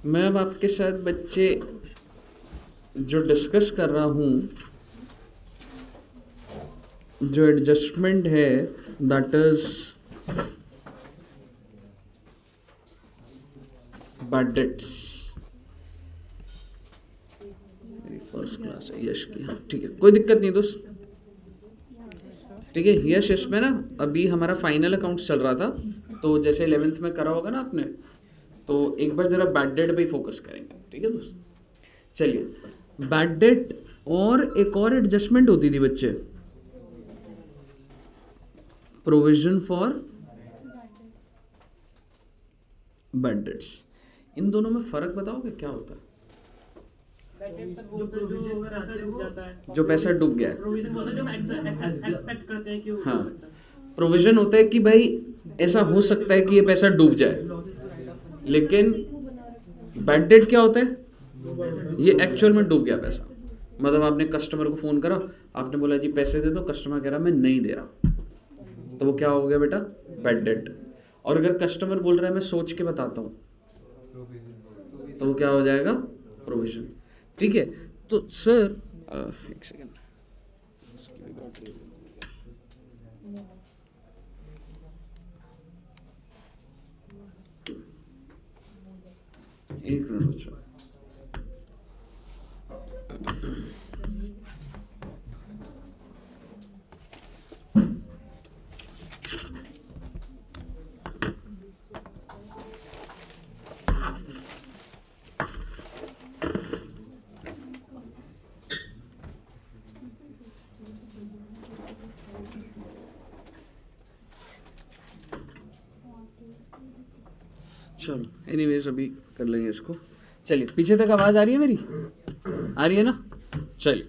मैं अब आपके साथ बच्चे जो डिस्कस कर रहा हूँ, जो एडजस्टमेंट है, दैट इज बैड डेट्स। मेरी फर्स्ट क्लास है यश की, हाँ ठीक है, कोई दिक्कत नहीं दोस्त। ठीक है यश, इसमें ना अभी हमारा फाइनल अकाउंट्स चल रहा था, तो जैसे 11th में करा होगा ना आपने, तो एक बार जरा बैड डेट पे ही फोकस करेंगे। ठीक है दोस्त, चलिए। बैड डेट और एक और एडजस्टमेंट होती थी बच्चे, प्रोविजन फॉर बैड डेट्स। इन दोनों में फर्क बताओगे क्या होता है? जो पैसा डूब गया है, हाँ, प्रोविजन होता है कि भाई ऐसा हो सकता है कि ये पैसा डूब जाए, लेकिन बैड डेट क्या होता है? ये एक्चुअल में डूब गया पैसा। मतलब आपने कस्टमर को फोन करा, आपने बोला जी पैसे दे दो, कस्टमर कह रहा मैं नहीं दे रहा, तो वो क्या हो गया बेटा? Bad debt. और अगर कस्टमर बोल रहा है मैं सोच के बताता हूँ, तो वो क्या हो जाएगा? प्रोविजन। ठीक है, तो सर एक सेकेंड, एक मिनट बच्चों। चलो एनीवेज अभी कर लेंगे इसको। चलिए, पीछे तक आवाज आ रही है मेरी? आ रही है ना? चलिए,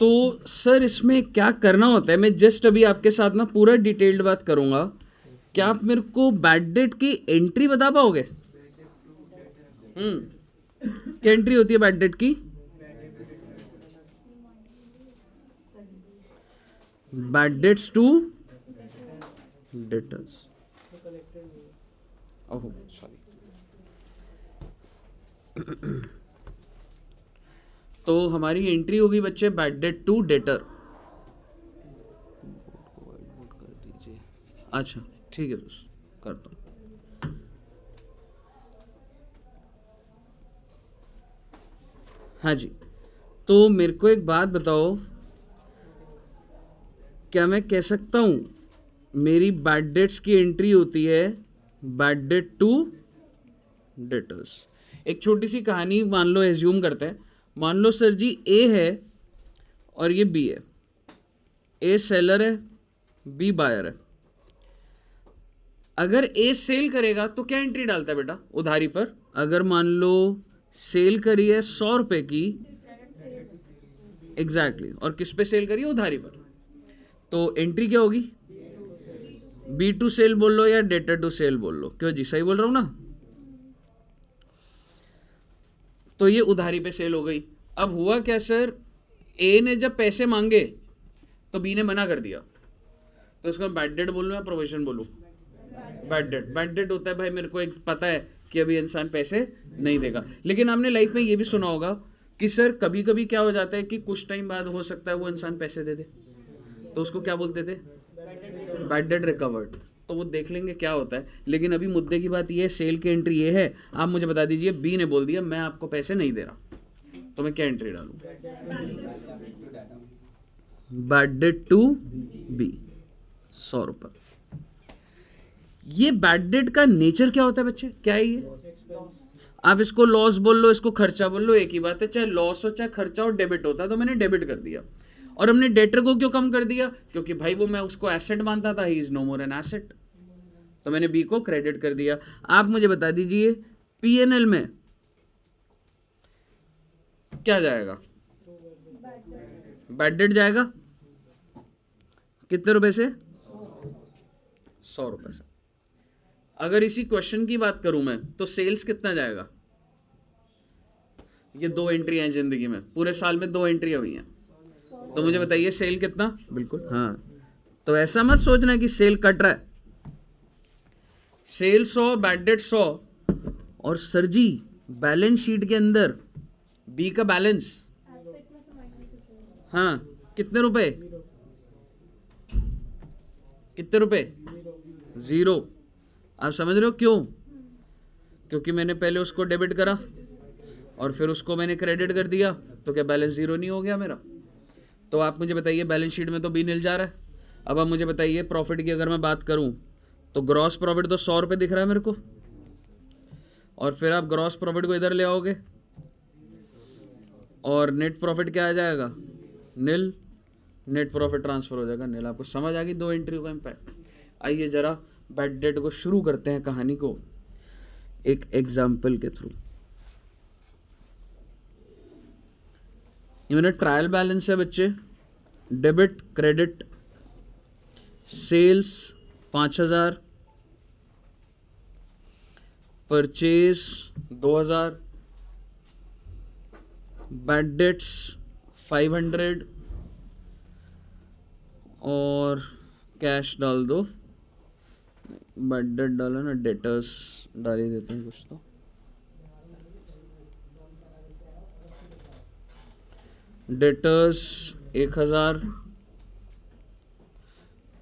तो सर इसमें क्या करना होता है, मैं जस्ट अभी आपके साथ ना पूरा डिटेल्ड बात करूंगा। क्या आप मेरे को बैड डेट की एंट्री बता पाओगे? क्या एंट्री होती है बैड डेट की? Bad debts to debtors. Oh sorry. तो हमारी एंट्री होगी बच्चे बैड डेट टू डेटर। कर दीजिए। अच्छा ठीक है दोस्त, करता हूँ। हाँ जी, तो मेरे को एक बात बताओ, क्या मैं कह सकता हूं मेरी बैड डेट्स की एंट्री होती है बैड डेट टू डेटर्स? एक छोटी सी कहानी मान लो, एज्यूम करते हैं, मान लो सर जी ए है और ये बी है। ए सेलर है, बी बायर है। अगर ए सेल करेगा तो क्या एंट्री डालता है बेटा? उधारी पर। अगर मान लो सेल करी है 100 रुपए की, एग्जैक्टली, और किस पे सेल करी है? उधारी पर। तो एंट्री क्या होगी? बी टू सेल बोल लो या डेटर टू सेल बोल लो, क्यों जी, सही बोल रहा हूं ना? तो ये उधारी पे सेल हो गई। अब हुआ क्या सर, ए ने जब पैसे मांगे तो बी ने मना कर दिया, तो इसका बैड डेट बोलूं या प्रोविजन बोलूं? Bad debt. बैड डेट होता है भाई मेरे को एक पता है कि अभी इंसान पैसे नहीं देगा। लेकिन आपने लाइफ में ये भी सुना होगा कि सर कभी कभी क्या हो जाता है कि कुछ टाइम बाद हो सकता है वो इंसान पैसे दे दे, तो उसको क्या बोलते थे? Bad debt recovered. तो वो देख लेंगे क्या होता है। लेकिन अभी मुद्दे की बात ये है, सेल की एंट्री ये है, आप मुझे बता दीजिए बी ने बोल दिया मैं आपको पैसे नहीं दे रहा, तो मैं क्या एंट्री डालूं? बैड डेट टू बी, 100 रुपए। ये बैड डेट का नेचर क्या होता है बच्चे? क्या है ये? आप इसको लॉस बोल लो, इसको खर्चा बोल लो, एक ही बात है। चाहे लॉस हो चाहे खर्चा हो, डेबिट होता है, तो मैंने डेबिट कर दिया। और हमने डेटर को क्यों कम कर दिया? क्योंकि भाई वो मैं उसको एसेट मानता था, he is no more an asset, तो मैंने बी को क्रेडिट कर दिया। आप मुझे बता दीजिए पीएनएल में क्या जाएगा? बैड डेट जाएगा। कितने रुपए से? 100 रुपए से। अगर इसी क्वेश्चन की बात करूं मैं, तो सेल्स कितना जाएगा? ये 2 एंट्री हैं जिंदगी में, पूरे साल में 2 एंट्री हुई हैं, तो मुझे बताइए सेल कितना? बिल्कुल हाँ। तो ऐसा मत सोचना कि सेल कट रहा है, सेल 100, बैड डेट 100, और सर जी बैलेंस शीट के अंदर बी का बैलेंस, हाँ कितने रुपए, कितने रुपए, 0। आप समझ रहे हो क्यों? क्योंकि मैंने पहले उसको डेबिट करा और फिर उसको मैंने क्रेडिट कर दिया, तो क्या बैलेंस 0 नहीं हो गया मेरा? तो आप मुझे बताइए, बैलेंस शीट में तो बी नील जा रहा है। अब आप मुझे बताइए प्रॉफिट की अगर मैं बात करूं तो ग्रॉस प्रॉफिट तो 100 रुपये दिख रहा है मेरे को, और फिर आप ग्रॉस प्रॉफिट को इधर ले आओगे और नेट प्रॉफिट क्या आ जाएगा, नील, नेट प्रॉफिट ट्रांसफर हो जाएगा नील। आपको समझ आ गई दो एंट्री का इम्पैक्ट। आइए जरा बैड डेट को शुरू करते हैं कहानी को एक एग्जाम्पल के थ्रू। ये मैंने ट्रायल बैलेंस है बच्चे, debit credit, sales 5000, purchase 2000, bad debts 500 और कैश डाल दो, बैड डेट डालो ना, डेटर्स डाल ही देते हैं कुछ तो। Debtors 1000,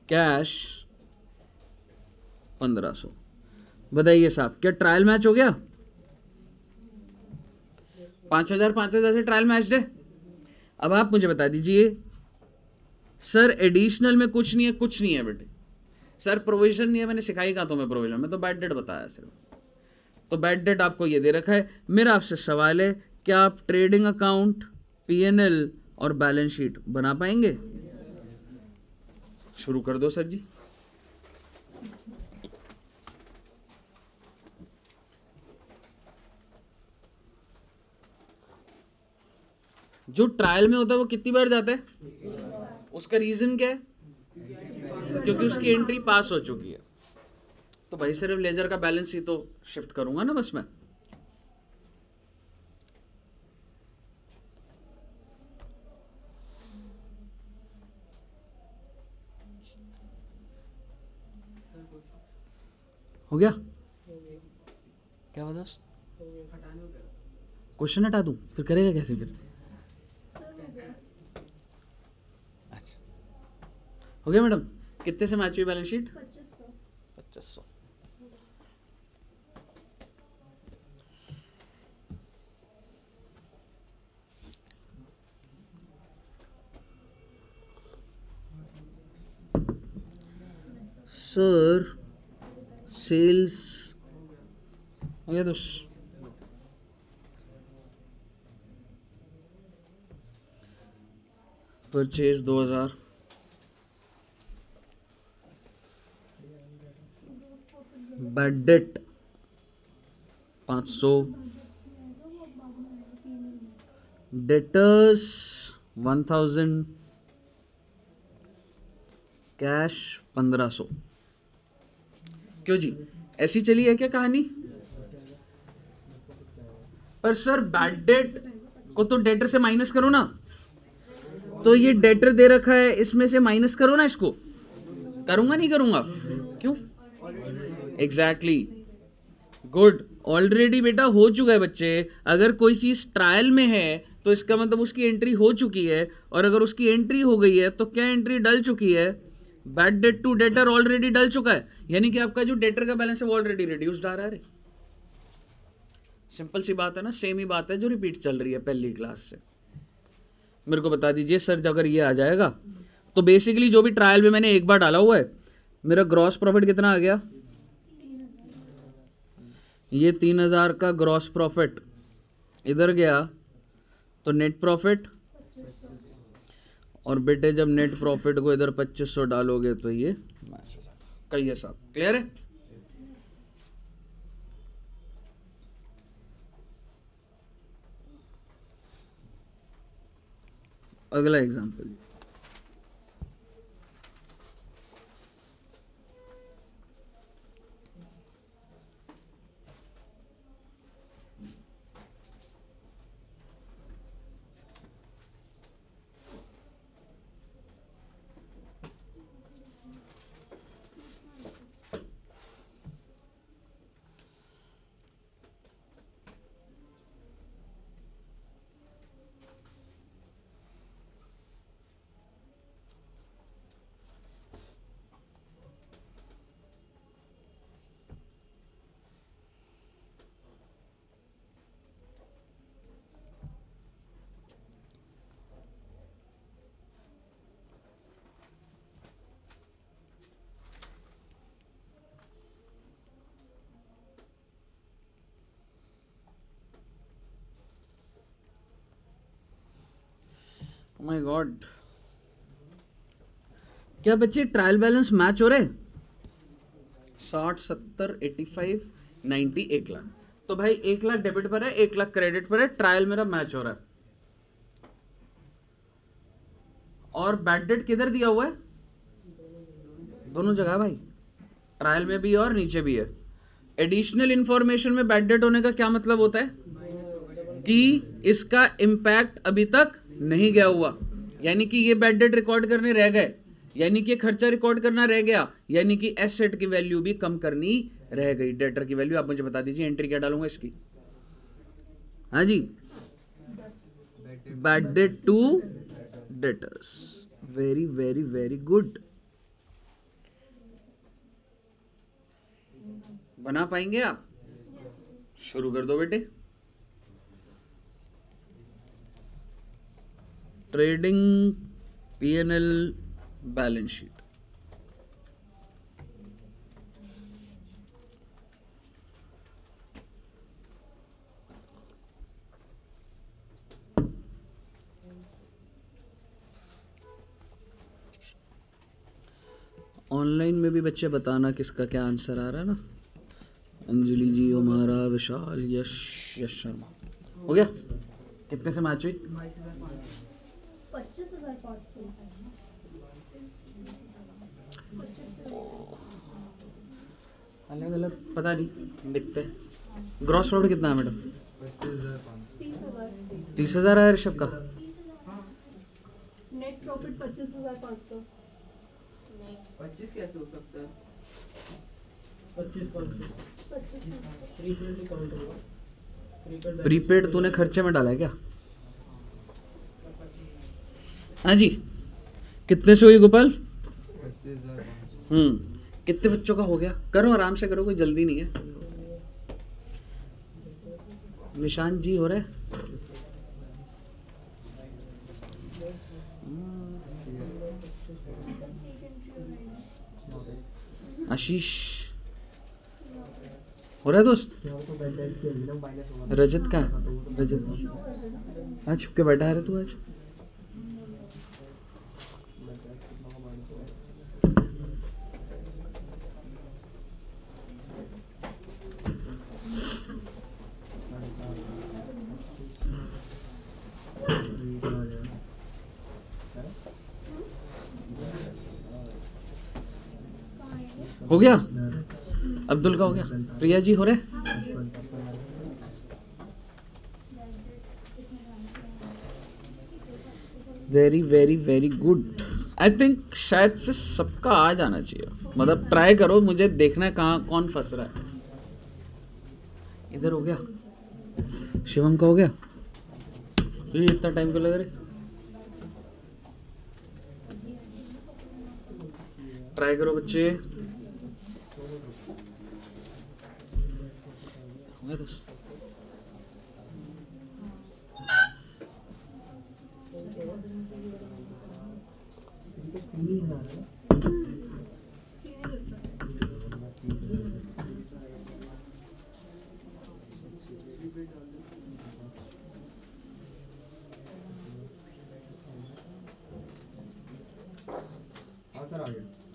cash 1500। बताइए साहब क्या ट्रायल मैच हो गया? 5000 से ट्रायल मैच है। अब आप मुझे बता दीजिए सर एडिशनल में कुछ नहीं है, कुछ नहीं है बेटे। सर प्रोविजन नहीं है, मैंने सिखाई कहा तुम्हें प्रोविजन में, तो बैड डेट बताया सिर्फ। तो बैड डेट आपको ये दे रखा है। मेरा आपसे सवाल है, क्या आप ट्रेडिंग अकाउंट, पीएनएल और बैलेंस शीट बना पाएंगे? शुरू कर दो सर जी। जो ट्रायल में होता है वो कितनी बार जाता है? उसका रीजन क्या है? क्योंकि उसकी एंट्री पास हो चुकी है। तो भाई सिर्फ लेजर का बैलेंस ही तो शिफ्ट करूंगा ना बस मैं। हो गया क्या बता? क्वेश्चन हटा दूं फिर करेगा कैसे फिर? अच्छा हो गया मैडम। कितने से मैच हुई बैलेंस शीट? 2500। सर सेल्स हो गया दोस्त, purchase 2000, bad debt 500, debtors 1000, cash 1500। क्यों जी ऐसी चली है क्या कहानी? पर सर बैड डेट को तो डेटर से माइनस करो ना, तो ये डेटर दे रखा है इसमें से माइनस करो ना इसको। करूंगा नहीं करूंगा? क्यों? एग्जैक्टली गुड, ऑलरेडी बेटा हो चुका है बच्चे। अगर कोई चीज ट्रायल में है तो इसका मतलब उसकी एंट्री हो चुकी है, और अगर उसकी एंट्री हो गई है तो क्या एंट्री डल चुकी है? Bad debt to debtor already डल चुका है, यानी कि आपका जो डेटर का बैलेंस है वो ऑलरेडी रिड्यूस्ड आ रहा है। सिंपल सी बात है ना, सेम ही बात है जो रिपीट चल रही है पहली क्लास से। मेरे को बता दीजिए सर अगर ये आ जाएगा तो बेसिकली जो भी ट्रायल में मैंने एक बार डाला हुआ है, मेरा ग्रॉस प्रॉफिट कितना आ गया? ये 3000 का ग्रॉस प्रॉफिट इधर गया तो नेट प्रॉफिट, और बेटे जब नेट प्रॉफिट को इधर 2500 डालोगे तो ये मैच हो जाएगा। कहिए साहब क्लियर है? अगला एग्जांपल, माय गॉड, क्या बच्चे ट्रायल बैलेंस मैच हो रहे? 60, 70, 85, 90, 1 लाख। तो भाई 1 लाख डेबिट पर है, 1 लाख क्रेडिट पर है, ट्रायल मेरा मैच हो रहा है। और बैड डेट किधर दिया हुआ है? दोनों जगह भाई, ट्रायल में भी है और नीचे भी है। एडिशनल इंफॉर्मेशन में बैड डेट होने का क्या मतलब होता है कि इसका इम्पैक्ट अभी तक नहीं गया हुआ, यानी कि ये बैड डेट रिकॉर्ड करने रह गए, यानी कि खर्चा रिकॉर्ड करना रह गया, यानी कि एसेट की वैल्यू भी कम करनी रह गई। डेटर की वैल्यू आप मुझे बता दीजिए, एंट्री क्या डालूंगा इसकी? हाँ जी, bad debt to debtors. Very very very good. बना पाएंगे आप? शुरू कर दो बेटे। Trading P&L balance sheet. Online में भी बच्चे बताना किसका क्या आंसर आ रहा है ना। अंजलि जी, हमारा विशाल, यश शर्मा। हो गया? कितने से मैच हुई? 25,500। अलग अलग पता नहीं, दिखते हैं। ग्रॉस प्रॉफिट कितना है मैडम? 30,000 है ऋषभ का। Net profit 25,500। 25 कैसे हो सकता है? 25,500 प्रीपेड तूने खर्चे में डाला है क्या? हाँ जी, कितने से हुई गोपाल? 25,500। कितने बच्चों का हो गया? करो आराम से करो, कोई जल्दी नहीं है। निशांत जी हो रहा है? आशीष हो रहा है दोस्त? रजत का? रजत हाँ, छुप के बैठा है रे तू आज। हो गया? अब्दुल का हो गया? प्रिया जी हो रहे? Very very very good. I think शायद से सबका आ जाना चाहिए, मतलब ट्राई करो, मुझे देखना है कहाँ कौन फंस रहा है। इधर हो गया? शिवम का हो गया? ये इतना टाइम क्यों लग रहा है? ट्राई करो बच्चे। हो गया दोस्त?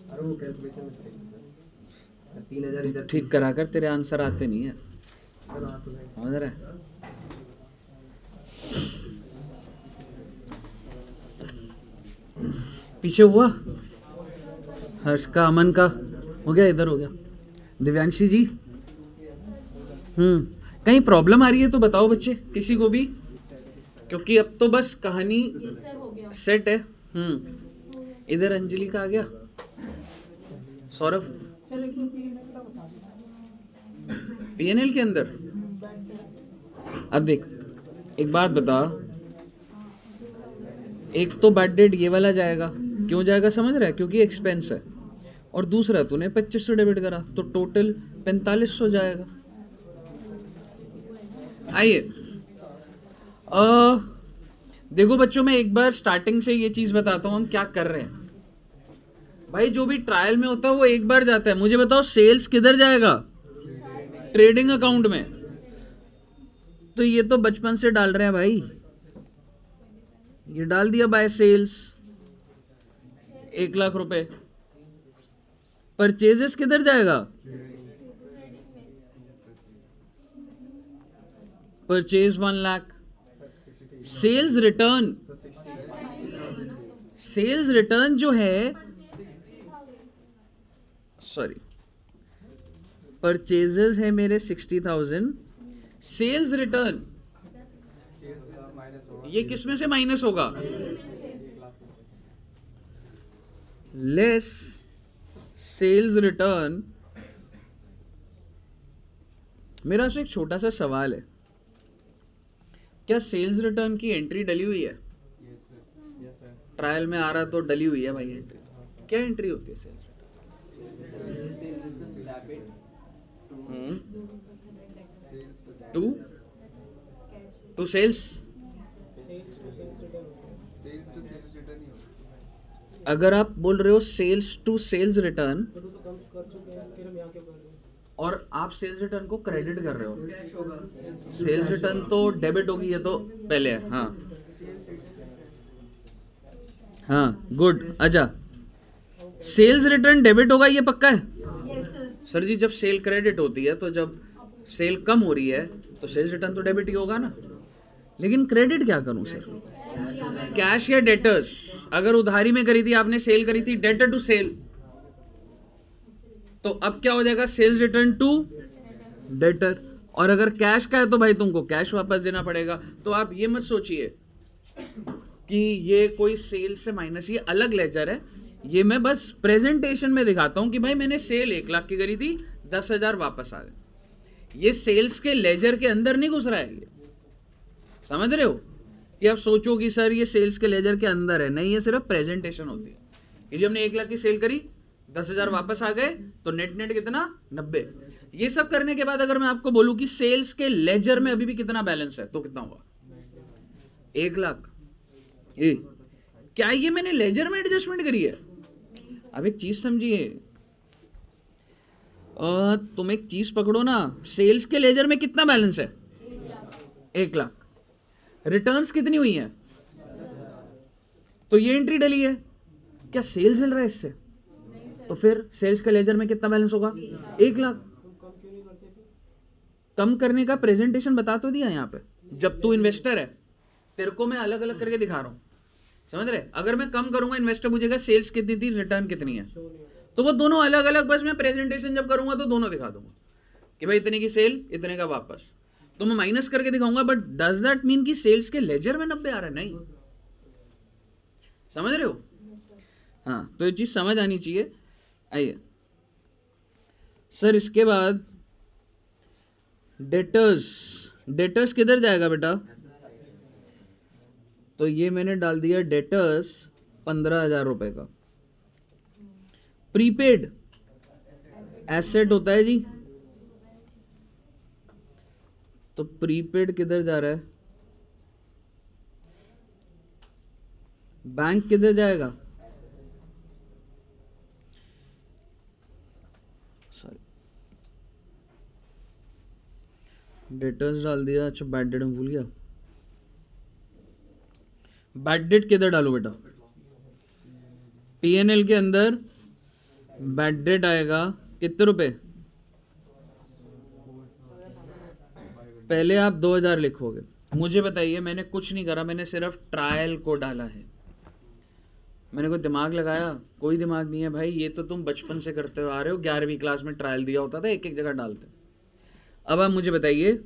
अरे वो कैलकुलेशन में 3,000 इधर ठीक करा कर, तेरे आंसर आते नहीं है। सर आप तो समझ रहा है? पीछे हुआ? हर्ष का, अमन का हो गया? इधर हो गया? दिव्यांशी जी, कहीं प्रॉब्लम आ रही है तो बताओ बच्चे, किसी को भी, क्योंकि अब तो बस कहानी सेट है। इधर अंजलि का आ गया? सौरभ P&L के अंदर? अब देख, एक बात बता, एक तो बैड डेट ये वाला जाएगा, क्यों जाएगा समझ रहा है? क्योंकि एक्सपेंस है, और दूसरा तूने 2500 डेबिट करा तो टोटल 4500 जाएगा। आइए देखो बच्चों, मैं एक बार स्टार्टिंग से ये चीज बताता हूं हम क्या कर रहे हैं। भाई जो भी ट्रायल में होता है वो एक बार जाता है। मुझे बताओ सेल्स किधर जाएगा? ट्रेडिंग अकाउंट में। तो ये तो बचपन से डाल रहे हैं भाई, ये डाल दिया बाय सेल्स 1 लाख रुपए। परचेजेस किधर जाएगा? परचेज 1 लाख। सेल्स रिटर्न जो है, सॉरी, परचेजेस है मेरे 60,000। सेल्स रिटर्न ये किसमें से माइनस होगा? Less sales return. मेरा आपसे एक छोटा सा सवाल है, क्या सेल्स रिटर्न की एंट्री डली हुई है? ट्रायल में आ रहा तो डली हुई है भाई एंट्री। क्या एंट्री होती है सेल्स रिटर्न? To sales. अगर आप बोल रहे हो सेल्स टू सेल्स रिटर्न और आप सेल्स रिटर्न को क्रेडिट कर रहे हो, सेल्स रिटर्न तो डेबिट होगी, ये तो पहले है। हाँ गुड। अच्छा, सेल्स रिटर्न डेबिट होगा, ये पक्का है? सर जी जब सेल क्रेडिट होती है तो जब सेल कम हो रही है तो सेल्स रिटर्न तो डेबिट ही होगा ना। लेकिन क्रेडिट क्या करूं सर? कैश या डेटर्स? अगर उधारी में करी थी आपने, सेल करी थी डेटर टू सेल, तो अब क्या हो जाएगा? Sales return to debtor. और अगर कैश का है तो भाई तुमको कैश वापस देना पड़ेगा। तो आप ये मत सोचिए कि ये कोई सेल से माइनस, ये अलग लेजर है। ये मैं बस प्रेजेंटेशन में दिखाता हूं कि भाई मैंने सेल 1 लाख की करी थी, 10,000 वापस आ गए। ये सेल्स के लेजर के अंदर नहीं घुस रहा है। ये समझ रहे हो कि आप सोचो कि सर ये सेल्स के लेजर के अंदर है, नहीं, ये सिर्फ प्रेजेंटेशन होती है कि जब हमने 1 लाख की सेल करी, 10,000 वापस आ गए, तो नेट कितना? 90। ये सब करने के बाद अगर मैं आपको बोलूं कि सेल्स के लेजर में अभी भी कितना बैलेंस है, तो कितना हुआ? 1 लाख। क्या ये मैंने लेजर में एडजस्टमेंट करी है? अब एक चीज समझिए, तुम एक चीज पकड़ो ना, सेल्स के लेजर में कितना बैलेंस है? 1 लाख। रिटर्न्स कितनी हुई हैं? तो ये एंट्री डली है, क्या सेल्स हिल रहा है इससे? तो फिर सेल्स के लेजर में कितना बैलेंस होगा? 1 लाख। कम करने का प्रेजेंटेशन बता तो दिया यहाँ पे। जब तू इन्वेस्टर है, तेरे को मैं अलग अलग करके दिखा रहा हूं, समझ रहे? अगर मैं कम करूंगा, इन्वेस्टर पूछेगा सेल्स कितनी थी, रिटर्न कितनी है, तो वो दोनों अलग अलग, बस मैं प्रेजेंटेशन जब करूंगा तो दोनों दिखा दूंगा कि भाई इतने की सेल, इतने का वापस। तो मैं माइनस करके दिखाऊंगा, बट डज दैट मीन कि सेल्स के लेजर में 90 आ रहा है? नहीं। समझ रहे हो? हाँ, तो ये चीज समझ आनी चाहिए। आइए सर, इसके बाद डेटर्स किधर जाएगा बेटा? तो ये मैंने डाल दिया डेटर्स 15,000 रुपए का। प्रीपेड एसेट होता है जी, तो प्रीपेड किधर जा रहा है? बैंक किधर जाएगा? सॉरी, डेटर्स डाल दिया। अच्छा, बैड डेट में भूल गया। बैड डेट किधर डालू बेटा? पीएनएल के अंदर बैड डेट आएगा कितने रुपए? पहले आप 2,000 लिखोगे। मुझे बताइए, मैंने कुछ नहीं करा, मैंने सिर्फ ट्रायल को डाला है। मैंने कोई दिमाग लगाया? कोई दिमाग नहीं है भाई, ये तो तुम बचपन से करते हुए आ रहे हो। 11वीं क्लास में ट्रायल दिया होता था, एक एक जगह डालते। अब आप मुझे बताइए,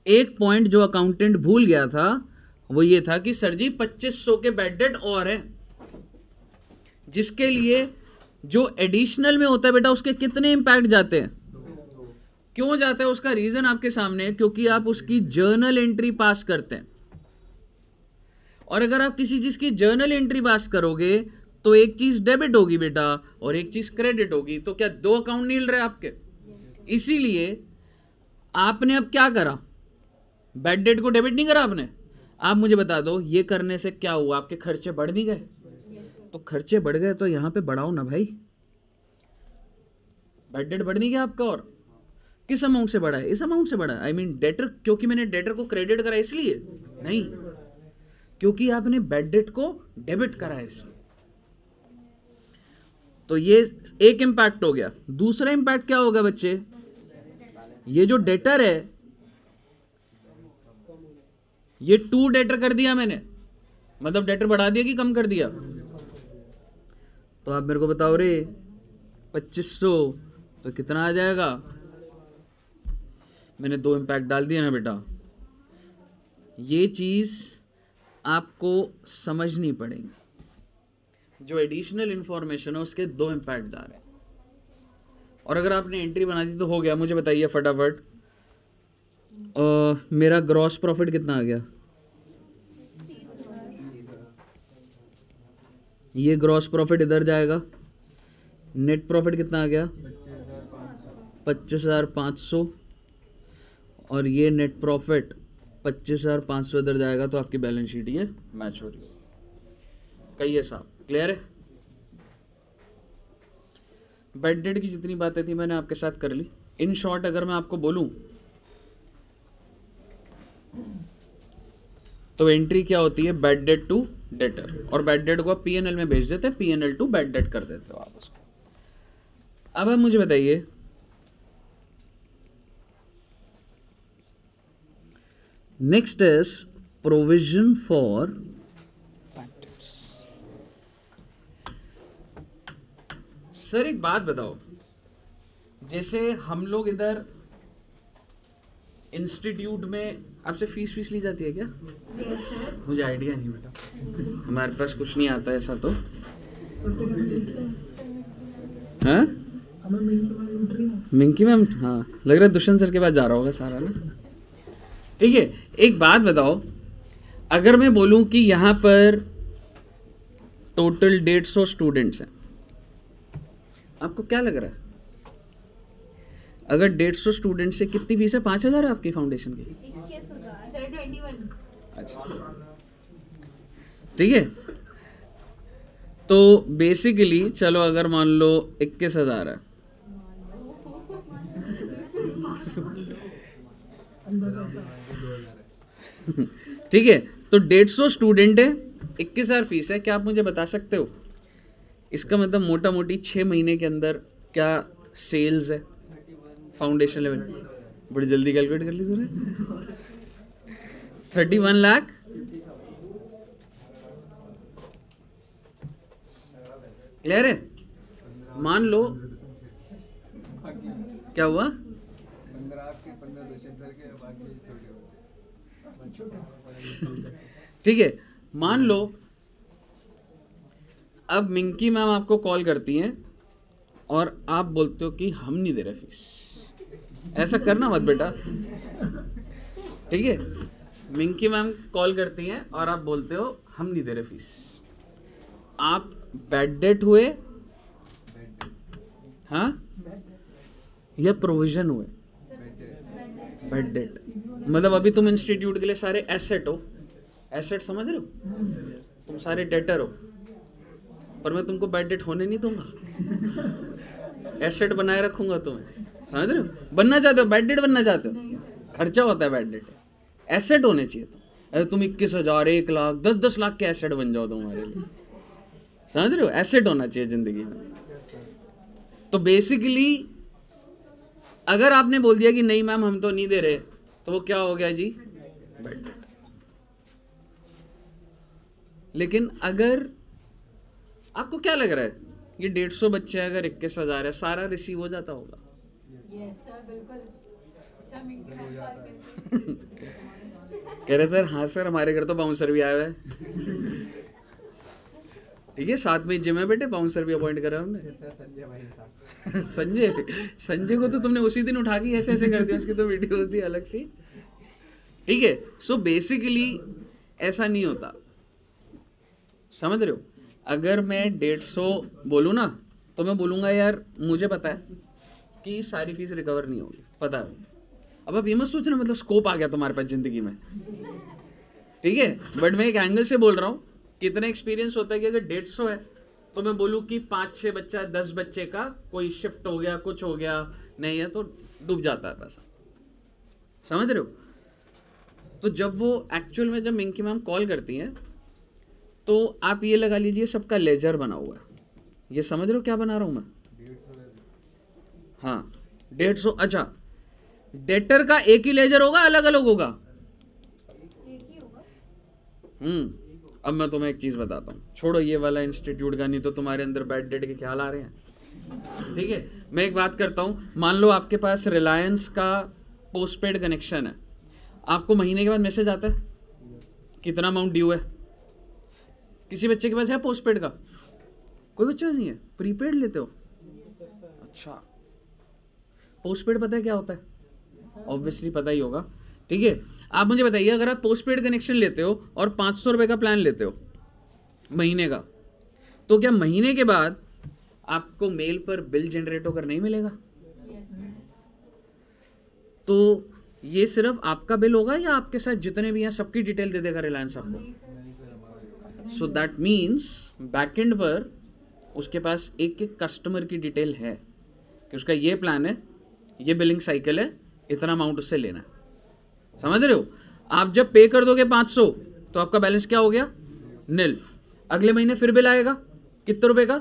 एक पॉइंट जो अकाउंटेंट भूल गया था वो ये था कि सर जी 2500 के बैड डेट और है, जिसके लिए जो एडिशनल में होता है बेटा, उसके कितने इंपैक्ट जाते हैं? क्यों जाता है? उसका रीजन आपके सामने है, क्योंकि आप उसकी जर्नल एंट्री पास करते हैं। और अगर आप किसी चीज की जर्नल एंट्री पास करोगे तो एक चीज डेबिट होगी बेटा और एक चीज क्रेडिट होगी, तो क्या 2 अकाउंट नहीं हिल रहे आपके? इसीलिए आपने अब क्या करा? बैड डेट को डेबिट नहीं करा आपने। आप मुझे बता दो, ये करने से क्या हुआ? आपके खर्चे बढ़ नहीं गए? तो खर्चे बढ़ गए तो यहां पे बढ़ाओ ना भाई। बैड डेट बढ़ नहीं गया आपका? और किस अमाउंट से बढ़ा है? इस अमाउंट से बढ़ा है। आई मीन डेटर, क्योंकि मैंने डेटर को क्रेडिट करा इसलिए नहीं। क्योंकि आपने बैड डेट को डेबिट करा है इसमें। तो ये एक इंपैक्ट हो गया। दूसरा इंपैक्ट क्या होगा बच्चे, ये जो डेटर है ये 2 डेटर कर दिया मैंने, मतलब डेटर बढ़ा दिया कि कम कर दिया। तो आप मेरे को बताओ रे 2500 तो कितना आ जाएगा। मैंने 2 इंपैक्ट डाल दिया ना बेटा। ये चीज आपको समझनी पड़ेगी। जो एडिशनल इंफॉर्मेशन है उसके 2 इंपैक्ट जा रहे हैं। और अगर आपने एंट्री बना दी तो हो गया। मुझे बताइए फटाफट, मेरा ग्रॉस प्रॉफिट कितना आ गया। ये ग्रॉस प्रॉफिट इधर जाएगा। नेट प्रॉफिट कितना आ गया 25,500 और ये नेट प्रॉफिट 25,500 इधर जाएगा। तो आपकी बैलेंस शीट ये मैच हो रही है। कहिए साहब, क्लियर है। बैड डेट की जितनी बातें थी मैंने आपके साथ कर ली। इन शॉर्ट अगर मैं आपको बोलूं तो एंट्री क्या होती है, बैड डेट टू डेटर, और बैड डेट को आप पीएनएल में भेज देते हैं, पीएनएल टू बैड डेट कर देते हो आप उसको। अब आप मुझे बताइए next is provision for sir एक बात बताओ, जैसे हम लोग इधर इंस्टीट्यूट में आपसे फीस ली जाती है क्या? मुझे आइडिया नहीं बेटा, हमारे पास कुछ नहीं आता ऐसा तो। हाँ मिंकी मैम, हाँ लग रहा है दुष्यंत सर के पास जा रहा होगा सारा ना। ठीक है, एक बात बताओ, अगर मैं बोलूं कि यहाँ पर टोटल 150 स्टूडेंट्स हैं, आपको क्या लग रहा है? अगर 150 स्टूडेंट से कितनी फीस है? 5,000 है आपकी फाउंडेशन की। अच्छा ठीक है, तो बेसिकली चलो अगर मान लो 21,000 है, ठीक है, तो 150 स्टूडेंट है, 21,000 फीस है। क्या आप मुझे बता सकते हो इसका मतलब मोटा मोटी 6 महीने के अंदर क्या सेल्स है फाउंडेशन लेवल? बड़ी जल्दी कैलकुलेट कर ली तूने। 31 लाख। क्लियर है? मान लो क्या हुआ, ठीक है, मान लो अब मिंकी मैम आपको कॉल करती हैं और आप बोलते हो कि हम नहीं दे रहे फीस। ऐसा करना मत बेटा, ठीक है। मिंकी मैम कॉल करती हैं और आप बोलते हो हम नहीं दे रहे फीस। आप बैड डेट हुए, हाँ, या प्रोविजन हुए? बैड डेट मतलब अभी तुम इंस्टीट्यूट के लिए सारे एसेट हो। एसेट समझ रहे हो? तुम सारे डेटर हो, पर मैं तुमको बैड डेट होने नहीं दूंगा। एसेट बनाए रखूंगा तुम्हें, समझ रहे हो? बनना चाहते हो बैड डेट, बनना चाहते हो, खर्चा होता है बैड डेट। एसेट होने चाहिए। तो तुम 21,000, 1 लाख, 10-10 लाख के एसेट बन जाओ तुम्हारे लिए, समझ रहे हो? एसेट होना चाहिए जिंदगी में। तो बेसिकली अगर आपने बोल दिया कि नहीं मैम हम तो नहीं दे रहे, तो वो क्या हो गया जी? Bad date. लेकिन अगर आपको क्या लग रहा है, ये 150 बच्चे अगर 21,000 है, सारा रिसीव हो जाता होगा? कह रहे सर, हाँ सर, हमारे घर तो बाउंसर भी आया हुआ है। ठीक है, साथ में जिम है बेटे, बाउंसर भी अपॉइंट करा हमने। संजय को तो तुमने उसी दिन उठा के ऐसे ऐसे कर दिया, उसकी तो वीडियो होती है अलग सी। ठीक है, सो बेसिकली ऐसा नहीं होता, समझ रहे हो? अगर मैं 150 बोलूँ ना, तो मैं बोलूँगा यार मुझे पता है कि सारी फीस रिकवर नहीं होगी, पता है। अब आप ये मत सोचना मतलब स्कोप आ गया तुम्हारे पास जिंदगी में, ठीक है। बट मैं एक एंगल से बोल रहा हूँ, कितना एक्सपीरियंस होता है कि अगर 150 है तो मैं बोलूँ कि 5-6 बच्चा, 10 बच्चे का कोई शिफ्ट हो गया, कुछ हो गया, नहीं है तो डूब जाता है पैसा, समझ रहे हो? तो जब वो एक्चुअल में जब मिंकी मैम कॉल करती हैं तो आप ये लगा लीजिए सबका लेजर बना हुआ है। ये समझ रहे हो क्या बना रहा हूं मैं? हाँ 150। अच्छा डेटर का एक ही लेजर होगा अलग अलग होगा? अब मैं तुम्हें एक चीज बताता हूँ, छोड़ो ये वाला इंस्टीट्यूट का, नहीं तो तुम्हारे अंदर बैड डेट के ख्याल आ रहे हैं। ठीक है, मैं एक बात करता हूँ, मान लो आपके पास रिलायंस का पोस्टपेड कनेक्शन है, आपको महीने के बाद मैसेज आता है कितना अमाउंट ड्यू है। किसी बच्चे के पास है पोस्टपेड का? कोई बच्चा नहीं है, प्रीपेड लेते हो? अच्छा, पोस्टपेड पता है क्या होता है? ऑब्वियसली पता ही होगा। ठीक है, आप मुझे बताइए, अगर आप पोस्टपेड कनेक्शन लेते हो और 500 रुपए का प्लान लेते हो महीने का, तो क्या महीने के बाद आपको मेल पर बिल जनरेट होकर नहीं मिलेगा? तो ये सिर्फ आपका बिल होगा या आपके साथ जितने भी हैं सबकी डिटेल दे देगा रिलायंस आपको? सो दैट मीन्स बैकएंड पर उसके पास एक एक कस्टमर की डिटेल है कि उसका ये प्लान है, ये बिलिंग साइकिल है, इतना अमाउंट उससे लेना है। समझ रहे हो? आप जब पे कर दोगे 500 तो आपका बैलेंस क्या हो गया? नील। अगले महीने फिर बिल आएगा कितने रुपए का,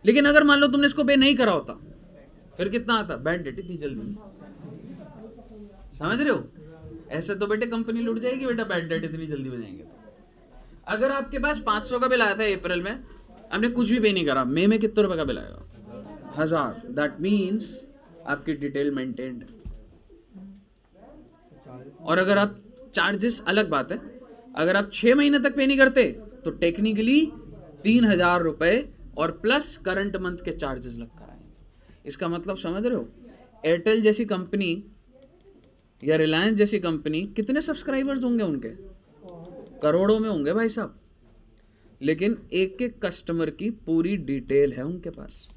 लेकिन अगर मान लो तुमने इसको पे नहीं करा होता फिर कितना आता? बैड डेट इतनी जल्दी। समझ रहे हो? ऐसे तो बेटे कंपनी लूट जाएगी बेटा, बैड डेट इतनी जल्दी बजाएंगे। अगर आपके पास 500 का बिल आया था अप्रैल में, आपने कुछ भी पे नहीं करा, मई में कितने रुपए का बिल आएगा? 1000। दैट मीन्स आपकी डिटेल मेंटेन्ड। और अगर आप चार्जेस, अलग बात है, अगर आप 6 महीने तक पे नहीं करते तो टेक्निकली 3000 रुपए और प्लस करंट मंथ के चार्जेस लग कर आएंगे। इसका मतलब समझ रहे हो? एयरटेल जैसी कंपनी या रिलायंस जैसी कंपनी, कितने सब्सक्राइबर्स होंगे उनके? करोड़ों में होंगे भाई साहब, लेकिन एक एक कस्टमर की पूरी डिटेल है उनके पास।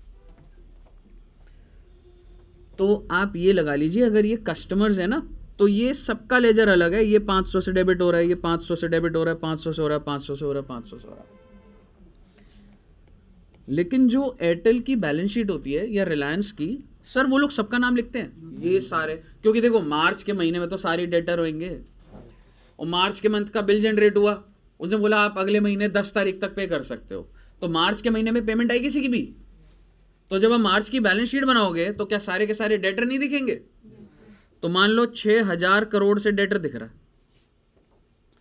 तो आप ये लगा लीजिए, अगर ये कस्टमर्स है ना, तो ये सबका लेजर अलग है। ये 500 से डेबिट हो रहा है, ये 500 से डेबिट हो रहा है, 500 से हो रहा है, 500 से हो रहा है, 500 से हो रहा है। लेकिन जो एयरटेल की बैलेंस शीट होती है या रिलायंस की, सर वो लोग सबका नाम लिखते हैं ये सारे, क्योंकि देखो मार्च के महीने में तो सारी डेटर होंगे, और मार्च के मंथ का बिल जनरेट हुआ, उसने बोला आप अगले महीने 10 तारीख तक पे कर सकते हो, तो मार्च के महीने में पेमेंट आई किसी की भी, तो जब आप मार्च की बैलेंस शीट बनाओगे तो क्या सारे के सारे डेटर नहीं दिखेंगे? तो मान लो 6000 करोड़ से डेटर दिख रहा है,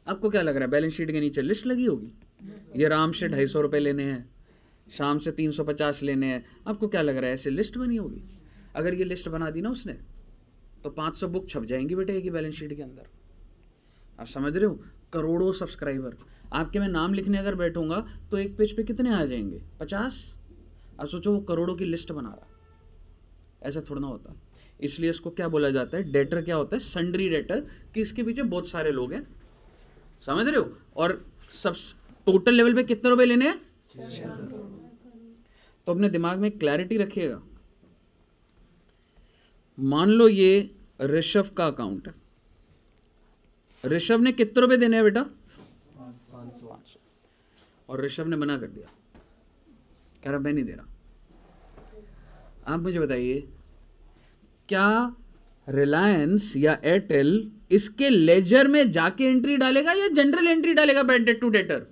आपको क्या लग रहा है? बैलेंस शीट के नीचे लिस्ट लगी होगी, ये राम से 250 रुपए लेने हैं, शाम से 350 लेने हैं, आपको क्या लग रहा है? ऐसे लिस्ट बनी होगी। अगर ये लिस्ट बना दी ना उसने, तो 500 बुक छप जाएंगी बेटे एक ही बैलेंस शीट के अंदर। आप समझ रहे हो? करोड़ों सब्सक्राइबर, आपके मैं नाम लिखने अगर बैठूंगा तो एक पेज पे कितने आ जाएंगे? 50। अब सोचो वो करोड़ों की लिस्ट बना रहा, ऐसा थोड़ा ना होता। इसलिए इसको क्या बोला जाता है? डेटर क्या होता है? सन्ड्री डेटर, कि इसके पीछे बहुत सारे लोग हैं। समझ रहे हो? और सब टोटल लेवल पे कितने रुपए लेने हैं? तो अपने दिमाग में क्लैरिटी रखिएगा। मान लो ये ऋषभ का अकाउंट है, ऋषभ ने कितने रुपए देने हैं बेटा? 500। और ऋषभ ने मना कर दिया, कह रहा मैं नहीं दे रहा। आप मुझे बताइए, क्या रिलायंस या एयरटेल इसके लेजर में जाके एंट्री डालेगा या जनरल एंट्री डालेगा? Bad debt to debtor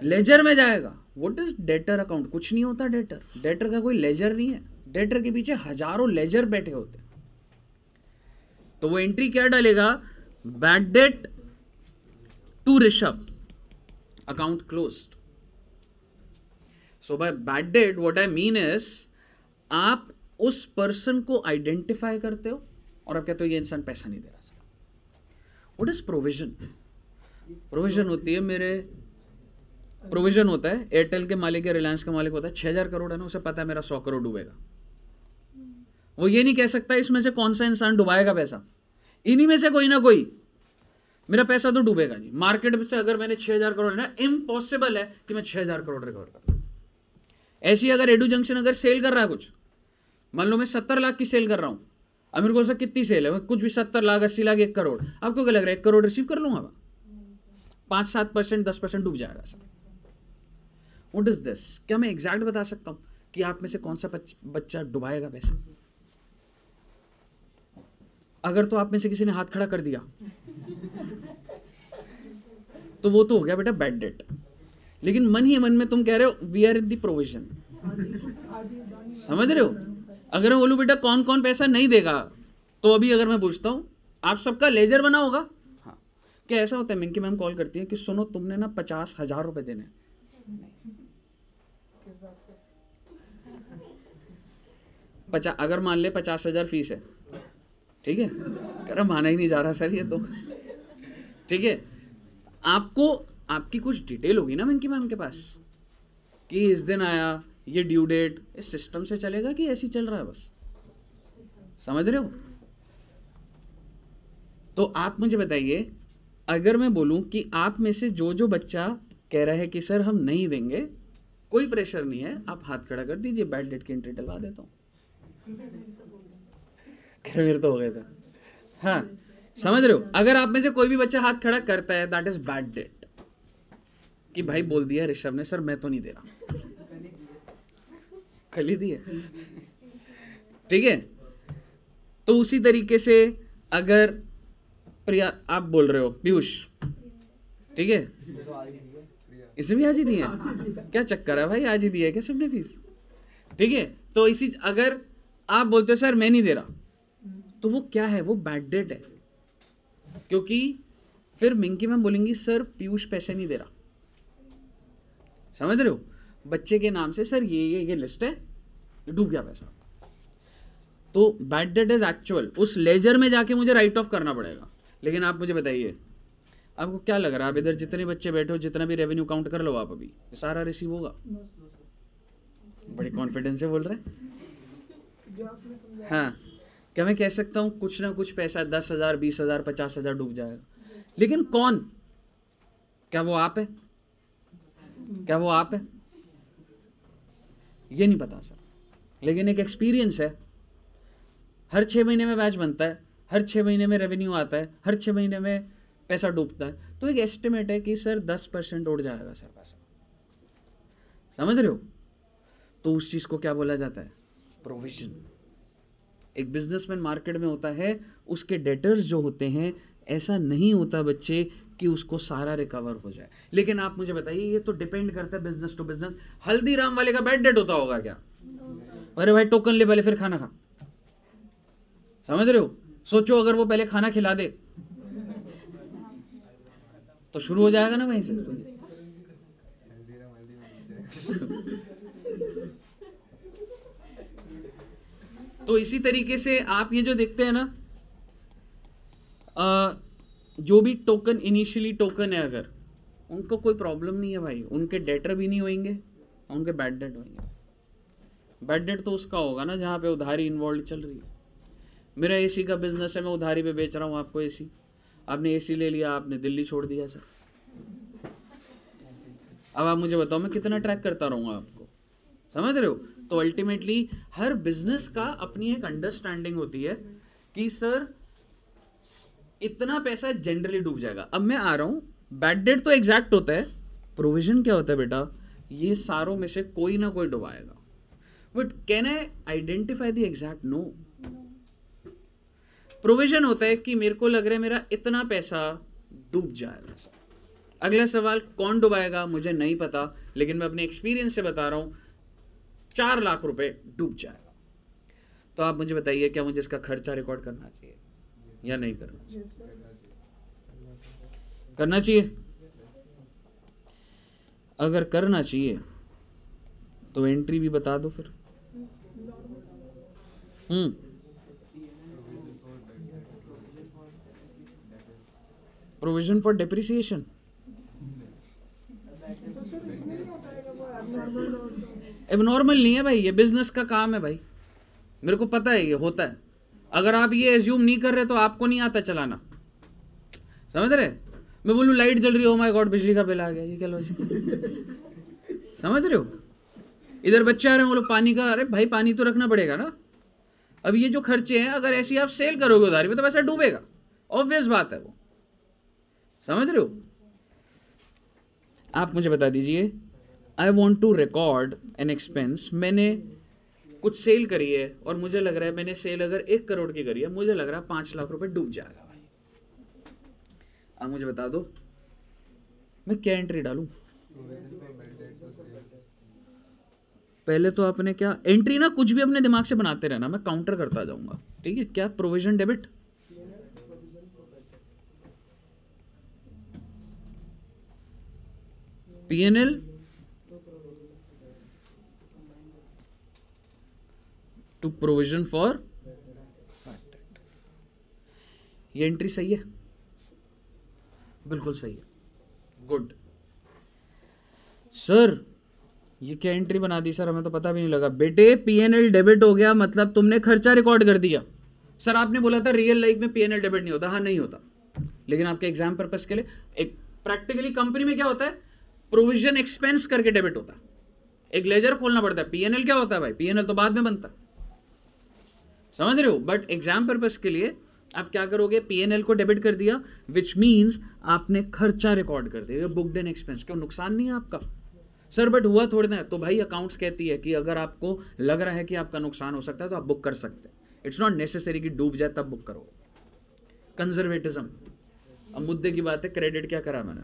ledger में जाएगा। What is debtor account? कुछ नहीं होता डेटर, डेटर का कोई लेजर नहीं है, डेटर के पीछे हजारों लेजर बैठे होते। तो वो एंट्री क्या डालेगा? Bad debt to Rishabh, account closed. So by bad debt what I mean is, आप उस पर्सन को आइडेंटिफाई करते हो और आप कहते हो ये इंसान पैसा नहीं दे रहा। What is provision? प्रोविजन होती है मेरे, प्रोविजन होता है एयरटेल के मालिक या रिलायंस का मालिक होता है 6000 करोड़ है ना, उसे पता है मेरा 100 करोड़ डूबेगा। वो ये नहीं कह सकता इसमें से कौन सा इंसान डुबाएगा पैसा, इन्हीं में से कोई ना कोई, मेरा पैसा तो डूबेगा जी। मार्केट से अगर मैंने 6000 करोड़ लेना, इम्पॉसिबल है कि मैं 6000 करोड़ रिकवर कर लूं। ऐसी अगर एडू जंक्शन अगर सेल कर रहा है कुछ, मान लो मैं 70 लाख की सेल कर रहा हूं, अब मेरे को सर कितनी सेल है? कुछ भी 70 लाख, 80 लाख, 1 करोड़, आपको क्या लग रहा है 1 करोड़ रिसीव कर लूंगा? 5-7%, 10% डूब जाएगा सर। What is this? क्या मैं एग्जैक्ट बता सकता हूं कि आप में से कौन सा बच्चा डुबाएगा पैसा? अगर तो आप में से किसी ने हाथ खड़ा कर दिया तो वो तो हो गया बेटा बैड डेट। लेकिन मन ही मन में तुम कह रहे हो we are in the provision. समझ रहे हो? अगर मैं बोलूँ बेटा कौन कौन पैसा नहीं देगा, तो अभी अगर मैं पूछता हूँ आप सबका लेजर बना होगा, हाँ, क्या ऐसा होता है मिंकी मैम कॉल करती है कि सुनो तुमने ना 50,000 रुपए देने, अगर मान ले 50,000 फीस है, ठीक है, कह रहा माना ही नहीं जा रहा सर ये तो, ठीक है, आपको आपकी कुछ डिटेल होगी ना मिंकी मैम के पास कि इस दिन आया, ये ड्यू डेट, इस सिस्टम से चलेगा कि ऐसे ही चल रहा है बस? समझ रहे हो? तो आप मुझे बताइए, अगर मैं बोलूं कि आप में से जो जो बच्चा कह रहा है कि सर हम नहीं देंगे, कोई प्रेशर नहीं है, आप हाथ खड़ा कर दीजिए, बैड डेट की एंट्री डलवा देता हूं। मेरे तो हो गया था। हाँ, समझ रहे हो? अगर आप में से कोई भी बच्चा हाथ खड़ा करता है दैट इज बैड डेट, कि भाई बोल दिया ऋषभ ने सर मैं तो नहीं दे रहा, कल ही दिया, ठीक है। तो उसी तरीके से अगर प्रिया आप बोल रहे हो पीयूष, ठीक है, इसे भी आज ही दिए, क्या चक्कर है भाई, आज ही दिया है क्या सबने फीस, ठीक है। तो इसी अगर आप बोलते हो सर मैं नहीं दे रहा, तो वो क्या है, वो बैड डेट है, क्योंकि फिर मिंकी मैम बोलेंगी सर पीयूष पैसे नहीं दे रहा। समझ रहे हो? बच्चे के नाम से सर ये लिस्ट है, डूब गया पैसा। तो बैड डेट इज एक्चुअल, उस लेजर में जाके मुझे राइट ऑफ करना पड़ेगा। लेकिन आप मुझे बताइए, आपको क्या लग रहा है, आप इधर जितने बच्चे बैठे हो, जितना भी रेवेन्यू काउंट कर लो आप, अभी सारा रिसीव होगा? बड़े कॉन्फिडेंस से बोल रहे हैं। हाँ, क्या मैं कह सकता हूँ कुछ ना कुछ पैसा 10,000, 20,000, 50,000 डूब जाएगा, लेकिन कौन? क्या वो आप है? क्या वो आप है? ये नहीं पता सर, लेकिन एक एक्सपीरियंस है। हर 6 महीने में बैच बनता है, हर 6 महीने में रेवेन्यू आता है, हर 6 महीने में पैसा डूबता है, तो एक एस्टिमेट है कि सर 10% उड़ जाएगा सर पैसा। समझ रहे हो? तो उस चीज को क्या बोला जाता है? प्रोविजन। एक बिजनेसमैन मार्केट में होता है, उसके डेटर्स जो होते हैं, ऐसा नहीं होता बच्चे कि उसको सारा रिकवर हो जाए। लेकिन आप मुझे बताइए, ये तो डिपेंड करता है बिजनेस टू बिजनेस। हल्दीराम वाले का बैड डेट होता होगा क्या? अरे भाई टोकन ले पहले, फिर खाना खा। समझ रहे हो? सोचो अगर वो पहले खाना खिला दे तो शुरू हो जाएगा ना वहीं से। तो इसी तरीके से आप ये जो देखते हैं ना, जो भी टोकन इनिशियली टोकन है, अगर उनको कोई प्रॉब्लम नहीं है भाई, उनके डेटर भी नहीं होंगे, उनके बैड डेट होंगे। बैड डेट तो उसका होगा ना जहाँ पे उधारी इन्वॉल्व चल रही है। मेरा एसी का बिजनेस है, मैं उधारी पे बेच रहा हूँ आपको एसी, आपने एसी ले लिया, आपने दिल्ली छोड़ दिया सर। अब आप मुझे बताओ मैं कितना ट्रैक करता रहूँगा आपको? समझ रहे हो? तो अल्टीमेटली हर बिजनेस का अपनी एक अंडरस्टैंडिंग होती है कि सर इतना पैसा जनरली डूब जाएगा। अब मैं आ रहा हूँ, बैड डेट तो एग्जैक्ट होता है, प्रोविजन क्या होता है बेटा? ये सारों में से कोई ना कोई डुबाएगा। But can I identify the exact? No. Provision होता है कि मेरे को लग रहा है मेरा इतना पैसा डूब जाएगा। अगला सवाल, कौन डुबाएगा मुझे नहीं पता, लेकिन मैं अपने एक्सपीरियंस से बता रहा हूं 4 लाख रुपए डूब जाएगा। तो आप मुझे बताइए, क्या मुझे इसका खर्चा रिकॉर्ड करना चाहिए या नहीं करना चाहिए? करना चाहिए। अगर करना चाहिए तो एंट्री भी बता दो फिर। Provision for depreciation. एबनॉर्मल नहीं है भाई, ये बिजनेस का काम है भाई, मेरे को पता है ये होता है। अगर आप ये एज्यूम नहीं कर रहे तो आपको नहीं आता चलाना। समझ रहे? मैं बोलूँ लाइट जल रही हो, माय गॉड बिजली का बिल आ गया, ये क्या लॉजिक? समझ रहे हो? इधर बच्चे आ रहे हैं, बोलो पानी का, अरे भाई पानी तो रखना पड़ेगा ना। अब ये जो खर्चे हैं, अगर ऐसी आप सेल करोगे उधारी पे तो पैसा डूबेगा, ऑब्वियस बात है वो। समझ रहे हो? आप मुझे बता दीजिए, I want to record an expense. मैंने कुछ सेल करी है और मुझे लग रहा है, मैंने सेल अगर 1 करोड़ की करी है, मुझे लग रहा है 5 लाख रुपए डूब जाएगा भाई। आप मुझे बता दो मैं क्या एंट्री डालूं? पहले तो आपने क्या एंट्री ना, कुछ भी अपने दिमाग से बनाते रहना, मैं काउंटर करता जाऊंगा, ठीक है? क्या provision debit, P&L to provision for, ये एंट्री सही है? बिल्कुल सही है, गुड। सर ये क्या एंट्री बना दी सर, हमें तो पता भी नहीं लगा। बेटे P&L डेबिट हो गया मतलब तुमने खर्चा रिकॉर्ड कर दिया। सर आपने बोला था रियल लाइफ में P&L डेबिट नहीं होता। हाँ नहीं होता, लेकिन आपके एग्जाम पर्पस के लिए एक प्रैक्टिकली कंपनी में क्या होता है, प्रोविजन एक्सपेंस करके डेबिट होता है, एक लेजर खोलना पड़ता है। P&L क्या होता है भाई, P&L तो बाद में बनता है, समझ रहे हो? बट एग्जाम पर्पस के लिए आप क्या करोगे, P&L को डेबिट कर दिया, विच मीन्स आपने खर्चा रिकॉर्ड कर दिया, बुक्ड इन एक्सपेंस। क्यों, नुकसान नहीं है आपका। सर बट हुआ थोड़ी ना, तो भाई अकाउंट्स कहती है कि अगर आपको लग रहा है कि आपका नुकसान हो सकता है तो आप बुक कर सकते हैं। इट्स नॉट नेसेसरी कि डूब जाए तब बुक करो, कंजर्वेटिज्म। अब मुद्दे की बात है, क्रेडिट क्या करा मैंने,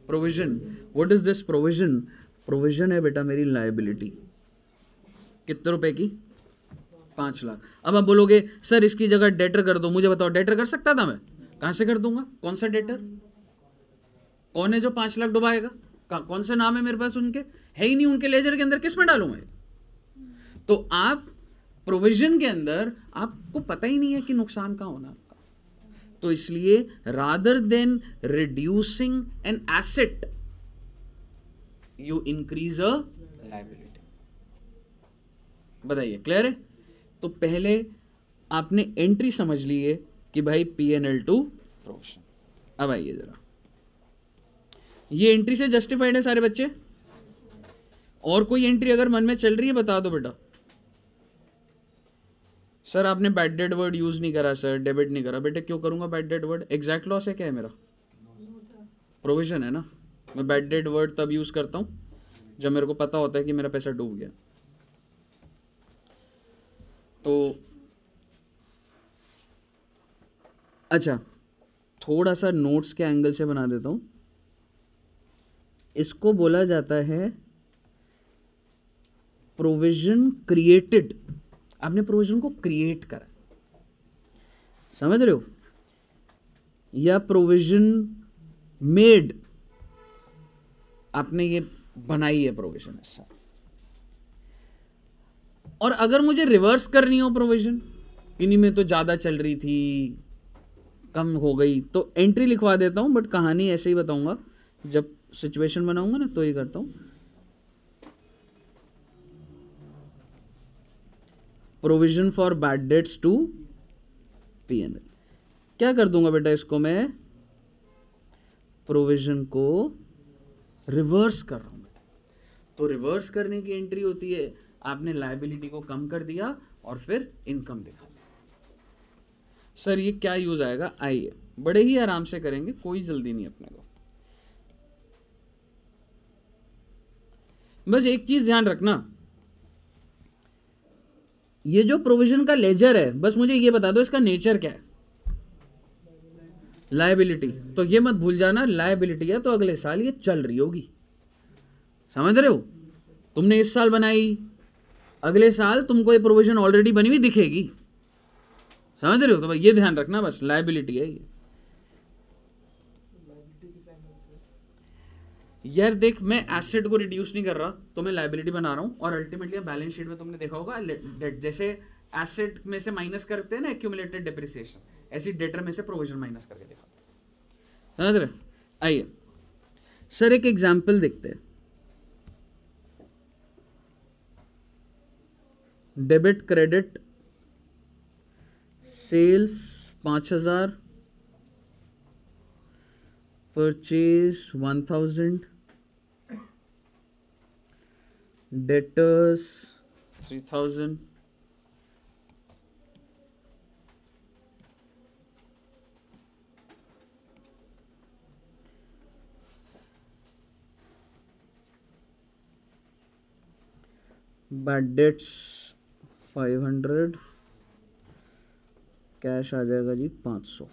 provision. What is this provision? Provision है बेटा मेरी लायबिलिटी, कितने रुपए की, 5 लाख। अब आप बोलोगे सर इसकी जगह डेटर कर दो, मुझे बताओ डेटर कर सकता था मैं? कहां से कर दूंगा, कौन सा डेटर, कौन है जो 5 लाख डुबाएगा, कौन से नाम है मेरे पास उनके, है ही नहीं, उनके लेजर के अंदर किस में डालूं मैं? तो आप प्रोविजन के अंदर आपको पता ही नहीं है कि नुकसान कहां होना आपका, तो इसलिए rather than reducing an asset you increase a liability. बताइए क्लियर है? तो पहले आपने एंट्री समझ ली है कि भाई P&L टू प्रोविजन। अब आइए जरा, ये एंट्री से जस्टिफाइड है सारे बच्चे? और कोई एंट्री अगर मन में चल रही है बता दो बेटा। सर आपने बैड डेड वर्ड यूज नहीं करा सर, डेबिट नहीं करा। बेटे क्यों करूंगा bad dead word, exact loss है क्या है मेरा, प्रोविजन है ना। मैं बैड डेड वर्ड तब यूज करता हूं जब मेरे को पता होता है कि मेरा पैसा डूब गया। तो अच्छा, थोड़ा सा नोट्स के एंगल से बना देता हूं। इसको बोला जाता है प्रोविजन क्रिएटेड। आपने प्रोविजन को क्रिएट करा, समझ रहे हो? या प्रोविजन मेड, आपने ये बनाई है प्रोविजन ऐसा। और अगर मुझे रिवर्स करनी हो प्रोविजन, इन्हीं में तो ज्यादा चल रही थी कम हो गई, तो एंट्री लिखवा देता हूं, बट कहानी ऐसे ही बताऊंगा, जब सिचुएशन बनाऊंगा ना तो ये करता हूं। Provision for bad debts to P&L। क्या कर दूंगा बेटा इसको, मैं प्रोविजन को रिवर्स कर रहा हूं। तो रिवर्स करने की एंट्री होती है, आपने लायबिलिटी को कम कर दिया और फिर इनकम दिखा दिया। सर ये क्या यूज आएगा, आइए बड़े ही आराम से करेंगे, कोई जल्दी नहीं अपने को। बस एक चीज ध्यान रखना, ये जो प्रोविजन का लेजर है, बस मुझे ये बता दो इसका नेचर क्या है, लायबिलिटी। तो ये मत भूल जाना, लायबिलिटी है तो अगले साल ये चल रही होगी, समझ रहे हो? तुमने इस साल बनाई, अगले साल तुमको ये प्रोविजन ऑलरेडी बनी हुई दिखेगी, समझ रहे हो? तो भाई ये ध्यान रखना, बस लायबिलिटी है ये। यार देख, मैं एसेट को रिड्यूस नहीं कर रहा तो मैं लायबिलिटी बना रहा हूं, और अल्टीमेटली बैलेंस शीट में तुमने देखा होगा जैसे एसेट में से माइनस करते हैं ना एक्यूमुलेटेड डेप्रिसिएशन, ऐसी डेटर में से प्रोविजन माइनस करके दिखा, समझ रहे? आइए सर एक एग्जांपल देखते हैं। Debit credit sales 5000, purchase 1000, debtors 3000, bad debts 500, cash आ जाएगा जी 500।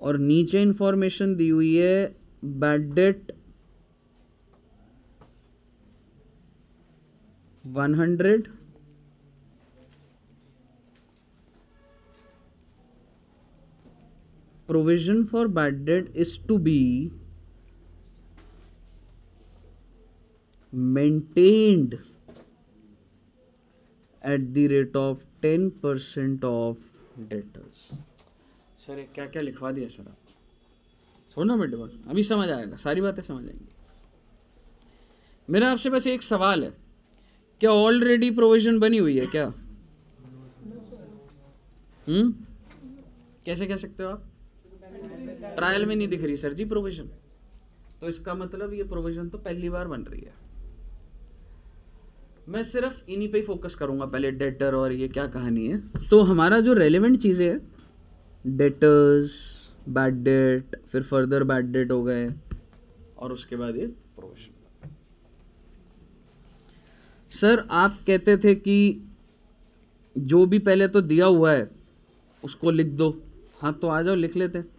और नीचे इंफॉर्मेशन दी हुई है bad debt 100, provision for bad debt is to be maintained at the rate of 10% of debtors. Sir ये क्या क्या लिखवा दिया सर आप, छोड़ना बेटे बस, अभी समझ आएगा, सारी बातें समझ आएंगी। मेरा आपसे बस एक सवाल है, क्या ऑलरेडी प्रोविजन बनी हुई है क्या? कैसे कह सकते हो आप? ट्रायल में नहीं दिख रही सर जी प्रोविजन, तो इसका मतलब ये प्रोविजन तो पहली बार बन रही है। मैं सिर्फ इन्हीं पे ही फोकस करूंगा पहले, डेटर और ये क्या कहानी है। तो हमारा जो रेलेवेंट चीज़ें है, डेटर्स, बैड डेट, फिर फर्दर बैड डेट हो गए, और उसके बाद ये प्रोविजन। सर आप कहते थे कि जो भी पहले तो दिया हुआ है उसको लिख दो। हाँ तो आ जाओ लिख लेते हैं।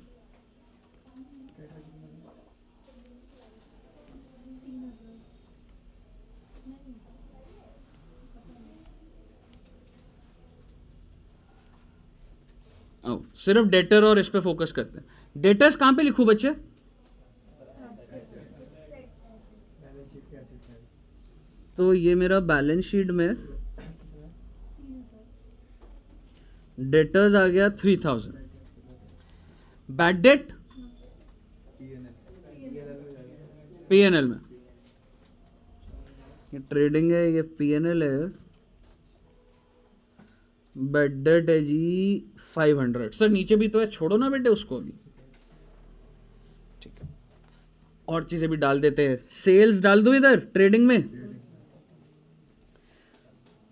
सिर्फ डेटर और इस पे फोकस करते हैं। डेटर्स कहां पे लिखूं बच्चे? तो ये मेरा बैलेंस शीट में डेटर्स आ गया 3000। बैड डेट पीएनएल में, ये ट्रेडिंग है, ये पीएनएल है। बैड डेट है जी 500। सर नीचे भी तो है, छोड़ो ना बेटे उसको भी, ठीक है। और चीजें भी डाल देते हैं। सेल्स डाल दो इधर ट्रेडिंग में,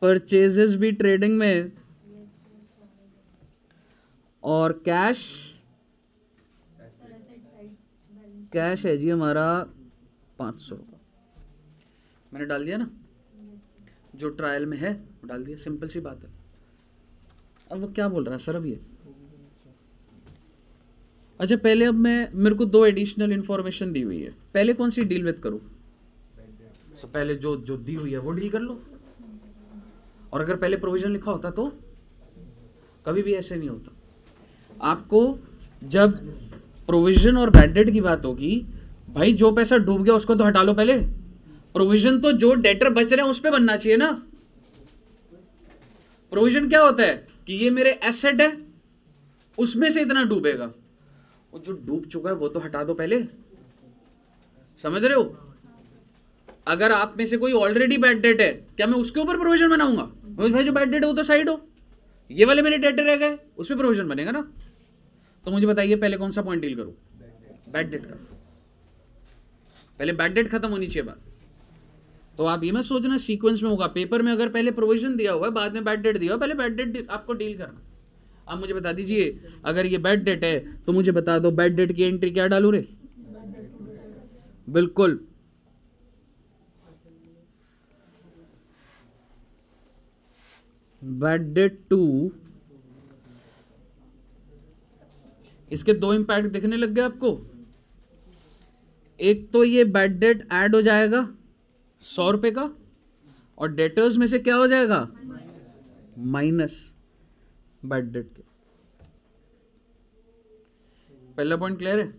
परचेजेस भी ट्रेडिंग में, और कैश है जी हमारा 500 का। मैंने डाल दिया ना, जो ट्रायल में है वो डाल दिया, सिंपल सी बात है। अब वो क्या बोल रहा है सर अब ये? अच्छा पहले अब मेरे को 2 एडिशनल इंफॉर्मेशन दी हुई है, पहले कौन सी डील विद करूं? तो पहले जो दी हुई है वो डील कर लो। और अगर पहले प्रोविजन लिखा होता तो कभी भी ऐसे नहीं होता। आपको जब प्रोविजन और बैड डेट की बात होगी, भाई जो पैसा डूब गया उसको तो हटा लो पहले। प्रोविजन तो जो डेटर बच रहे हैं उस पे बनना चाहिए ना। प्रोविजन क्या होता है कि ये मेरे एसेट है, उसमें से इतना डूबेगा, और जो डूब चुका है वो तो हटा दो पहले। समझ रहे हो? अगर आप में से कोई ऑलरेडी बैड डेट है, क्या मैं उसके ऊपर प्रोविजन बनाऊंगा? भाई जो बैड डेट है वो तो साइड हो, ये वाले मेरे डेटर रह गए, उस पर प्रोविजन बनेगा ना। तो मुझे बताइए पहले कौन सा पॉइंट डील करूं? बैड डेट का। पहले बैड डेट खत्म होनी चाहिए बात। तो आप ये मत सोचना सीक्वेंस में होगा, पेपर में अगर पहले प्रोविजन दिया हुआ है बाद में बैड डेट दिया हुआ, पहले बैड डेट आपको डील करना। आप मुझे बता दीजिए, अगर ये बैड डेट है तो मुझे बता दो बैड डेट की एंट्री क्या डालू रे? बिल्कुल, बैड डेट 2। इसके 2 इंपैक्ट दिखने लग गए आपको। एक तो ये बैड डेट ऐड हो जाएगा 100 रुपए का, और डेटर्स में से क्या हो जाएगा? माइनस बैड डेट के। पहला पॉइंट क्लियर है?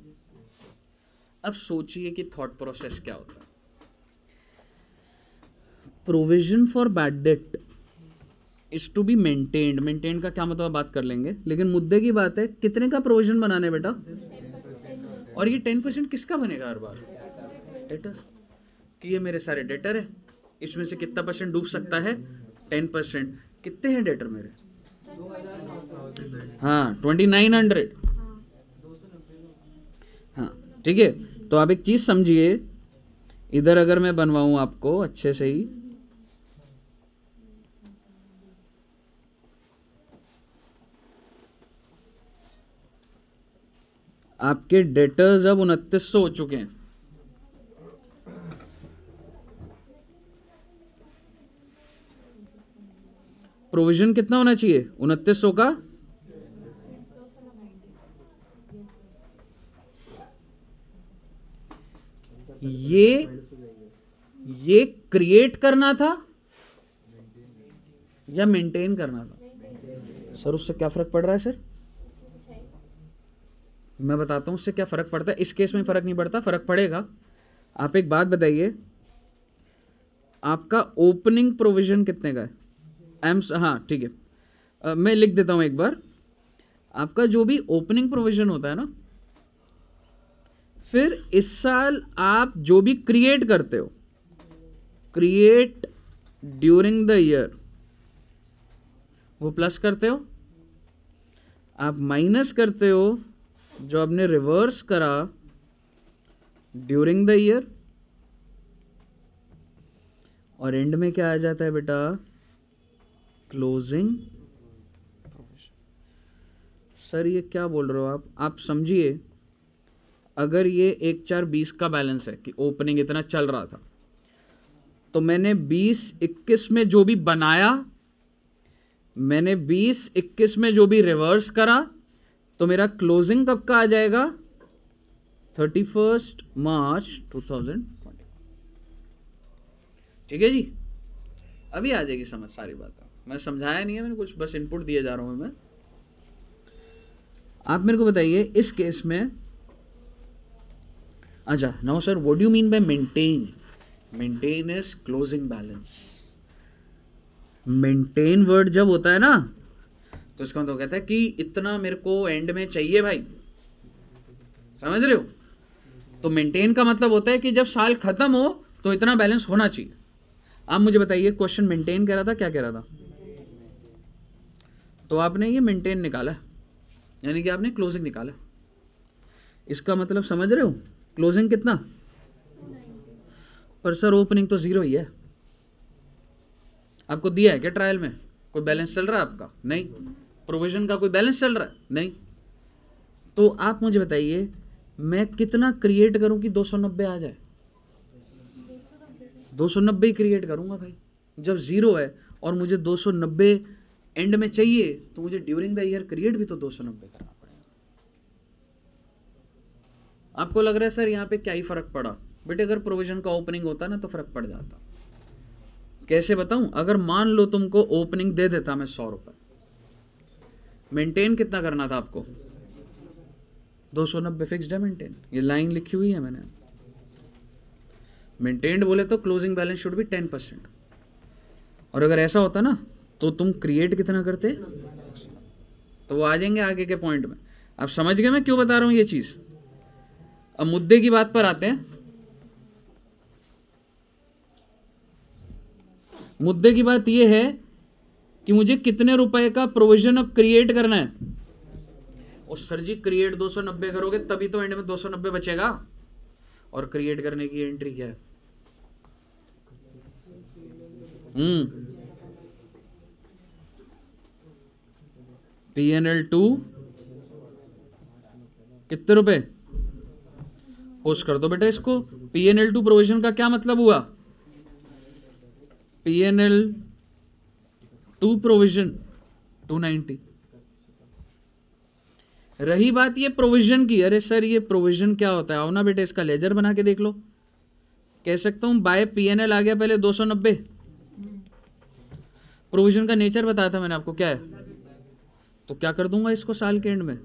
अब सोचिए कि थॉट प्रोसेस क्या होता है। Provision for bad debt is to be maintained. Maintain का क्या मतलब बात कर लेंगे, लेकिन मुद्दे की बात है कितने का प्रोविजन बनाने बेटा? और ये 10% किसका बनेगा हर बार? डेटर्स। कि ये मेरे सारे डेटर है, इसमें से कितना परसेंट डूब सकता है? 10%। कितने हैं डेटर मेरे? हाँ 2900। हाँ ठीक है। तो आप एक चीज समझिए, इधर अगर मैं बनवाऊं आपको अच्छे से ही, आपके डेटर्स अब 2900 हो चुके हैं। प्रोविजन कितना होना चाहिए? 2900 का ये क्रिएट करना था या मेंटेन करना था? सर उससे क्या फर्क पड़ रहा है सर? मैं बताता हूं उससे क्या फर्क पड़ता है। इस केस में फर्क नहीं पड़ता, फर्क पड़ेगा। आप एक बात बताइए, आपका ओपनिंग प्रोविजन कितने का है? हाँ ठीक है, मैं लिख देता हूं एक बार। आपका जो भी ओपनिंग प्रोविजन होता है ना, फिर इस साल आप जो भी क्रिएट करते हो, क्रिएट ड्यूरिंग द ईयर, वो प्लस करते हो। आप माइनस करते हो जो आपने रिवर्स करा ड्यूरिंग द ईयर, और एंड में क्या आ जाता है बेटा? क्लोजिंग। सर ये क्या बोल रहे हो आप समझिए, अगर ये 1/4/20 का बैलेंस है कि ओपनिंग इतना चल रहा था, तो मैंने 20-21 में जो भी बनाया, मैंने 20-21 में जो भी रिवर्स करा, तो मेरा क्लोजिंग कब का आ जाएगा? 31 मार्च 2020। ठीक है जी, अभी आ जाएगी समझ सारी बात। मैं समझाया नहीं है, मैंने कुछ बस इनपुट दिए जा रहा हूं मैं। आप मेरे को बताइए इस केस में, अच्छा now sir what do you mean bye maintain? Maintain is closing balance. Maintain word जब होता है ना, तो इसका मतलब कहता है कि इतना मेरे को एंड में चाहिए भाई, समझ रहे हो? तो मेंटेन का मतलब होता है कि जब साल खत्म हो तो इतना बैलेंस होना चाहिए। आप मुझे बताइए, क्वेश्चन मेंटेन कह रहा था, क्या कह रहा था? तो आपने ये मेंटेन निकाला, यानी कि आपने क्लोजिंग निकाला। इसका मतलब समझ रहे हो? क्लोजिंग कितना? पर सर ओपनिंग तो 0 ही है। आपको दिया है क्या ट्रायल में? कोई बैलेंस चल रहा है आपका? नहीं। प्रोविजन का कोई बैलेंस चल रहा है? नहीं। तो आप मुझे बताइए मैं कितना क्रिएट करूं कि 290 आ जाए? 290 ही क्रिएट करूंगा भाई। जब 0 है और मुझे 290 एंड में चाहिए, तो मुझे ड्यूरिंग द ईयर क्रिएट भी तो 290 करना पड़ेगा। आपको लग रहा है सर यहाँ पे क्या ही फर्क पड़ा? बेटे अगर प्रोविजन का ओपनिंग होता ना तो फर्क पड़ जाता। कैसे बताऊं? अगर मान लो तुमको ओपनिंग दे देता मैं 100 रुपए, मेंटेन कितना करना था आपको? 290 फिक्स्ड है मेंटेन, ये लाइन लिखी हुई है मैंने। मेंटेन्ड बोले तो क्लोजिंग बैलेंस शुड बी 10%। और अगर ऐसा होता ना तो तुम क्रिएट कितना करते? तो वो आ जाएंगे आगे के पॉइंट में। आप समझ गए मैं क्यों बता रहा हूं ये चीज? अब मुद्दे की बात पर आते हैं। मुद्दे की बात यह है कि मुझे कितने रुपए का प्रोविजन अब क्रिएट करना है। और सर जी क्रिएट 290 करोगे तभी तो एंड में 290 बचेगा। और क्रिएट करने की एंट्री क्या है? PNL 2 कितने रुपए? पोस्ट कर दो बेटा इसको। PNL 2 प्रोविजन का क्या मतलब हुआ? PNL 2 provision 290। रही बात ये प्रोविजन की, अरे सर ये प्रोविजन क्या होता है? आओ ना बेटे इसका लेजर बना के देख लो। कह सकता हूं बाय PNL आ गया पहले 290। प्रोविजन का नेचर बताया था मैंने आपको क्या है। तो क्या कर दूंगा इसको साल के एंड में?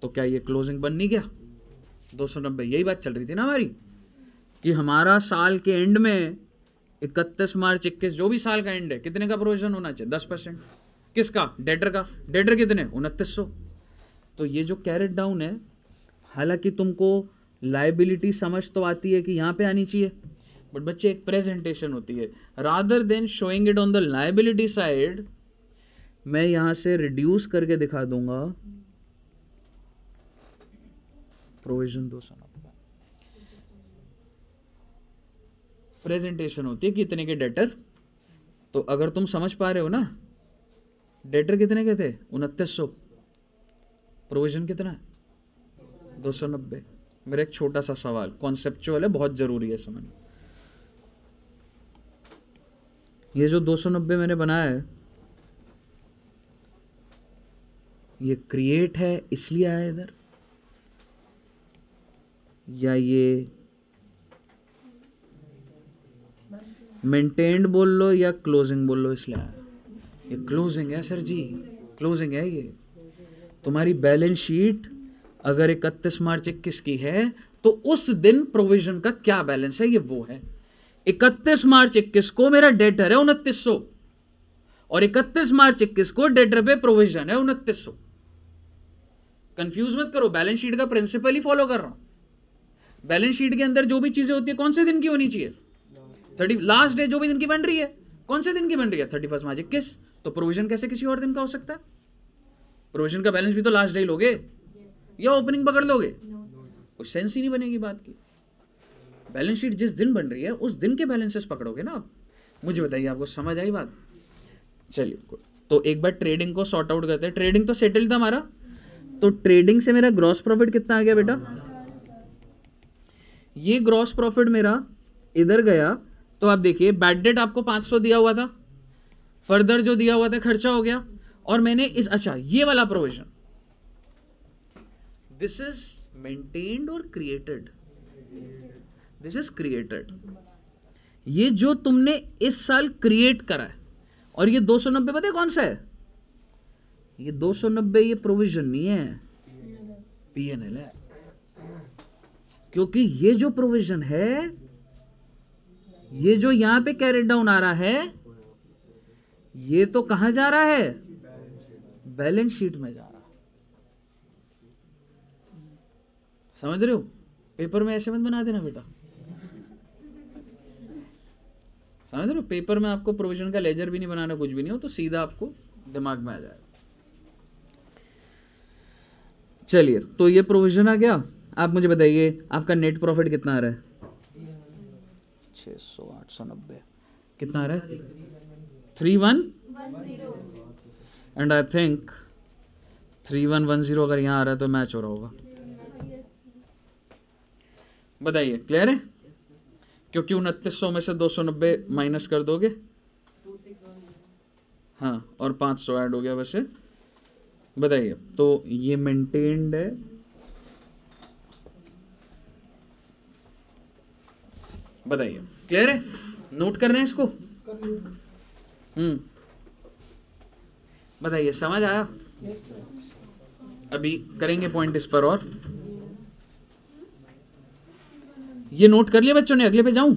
तो क्या ये क्लोजिंग बन नहीं गया? 290। यही बात चल रही थी ना हमारी, कि हमारा साल के एंड में 31 मार्च 21 जो भी साल का एंड है, कितने का प्रोविजन होना चाहिए? 10%। किसका? डेटर का। डेटर कितने? 2900। तो ये जो कैरेट डाउन है, हालांकि तुमको लाइबिलिटी समझ तो आती है कि यहां पे आनी चाहिए, बट बच्चे एक प्रेजेंटेशन होती है। Rather than showing it on the liability side, मैं यहां से रिड्यूस करके दिखा दूंगा प्रोविजन 290। प्रेजेंटेशन होती है कितने के डेटर। तो अगर तुम समझ पा रहे हो ना, डेटर कितने के थे? 2900। प्रोविजन कितना है? 290। मेरा एक छोटा सा सवाल, कॉन्सेप्चुअल है, बहुत जरूरी है समझ। ये जो 290 मैंने बनाया है, ये क्रिएट है इसलिए आया इधर, या ये मेंटेन्ड बोल लो या क्लोजिंग बोल लो, इसलिए ये क्लोजिंग है सर जी, क्लोजिंग है ये। तुम्हारी बैलेंस शीट अगर 31 मार्च 21 की है तो उस दिन प्रोविजन का क्या बैलेंस है ये वो है। 31 मार्च 21 को मेरा डेटर है 2900 और 31 मार्च 21 को डेटर पे प्रोविजन है 2900। कंफ्यूज मत करो, बैलेंस शीट का प्रिंसिपल ही फॉलो कर रहा हूं। बैलेंस शीट के अंदर जो भी चीजें होती है कौन से दिन की होनी चाहिए, 30 लास्ट डे जो भी दिन की बन रही है कौन से दिन की बन रही है, 31 मार्च 21। तो प्रोविजन कैसे किसी और दिन का हो सकता है? प्रोविजन का बैलेंस भी तो लास्ट डे लोगे या ओपनिंग पकड़ लोगे, कुछ सेंस ही नहीं बनेगी बात की। बैलेंस शीट जिस दिन बन रही है उस दिन के बैलेंसेस पकड़ोगे ना आप। मुझे बताइए, आपको समझ आई बात? चलिए, तो एक बार ट्रेडिंग को सॉर्ट आउट करते हैं। ट्रेडिंग तो सेटल था हमारा, तो ट्रेडिंग से मेरा ग्रॉस प्रॉफिट कितना आ गया बेटा? ये ग्रॉस प्रॉफिट मेरा इधर गया, तो आप देखिए बैड डेट आपको 500 दिया हुआ था, फर्दर जो दिया हुआ था खर्चा हो गया, और मैंने इस, अच्छा ये वाला प्रोविजन, दिस इज मेंटेन्ड और क्रिएटेड, दिस इज क्रिएटेड। ये जो तुमने इस साल क्रिएट करा है, और ये 290 पता है कौन सा है? ये 290 ये प्रोविजन नहीं है, पीएनएल है। क्योंकि ये जो प्रोविजन है, ये जो यहां पे कैरी डाउन आ रहा है, ये तो कहां जा रहा है? बैलेंस शीट में जा रहा है। समझ रहे हो? पेपर में ऐसे मत बना देना बेटा, समझ रहे हो? पेपर में आपको प्रोविजन का लेजर भी नहीं बनाना, कुछ भी नहीं हो, तो सीधा आपको दिमाग में आ जाएगा। चलिए, तो ये प्रोविजन आ गया। आप मुझे बताइए आपका नेट प्रॉफिट कितना आ रहा है? 600 890 कितना आ रहा है? 3110 एंड आई थिंक 3110 अगर यहाँ आ रहा है तो मैच हो रहा होगा। बताइए, क्लियर है? क्योंकि 2900 में से 290 माइनस कर दोगे, हाँ, और 500 ऐड हो गया वैसे। बताइए, तो ये मेंटेन्ड है, बताइए क्लियर है? नोट कर रहे हैं इसको? बताइए, समझ आया? अभी करेंगे पॉइंट इस पर, और ये नोट कर लिया बच्चों ने? अगले पे जाऊं?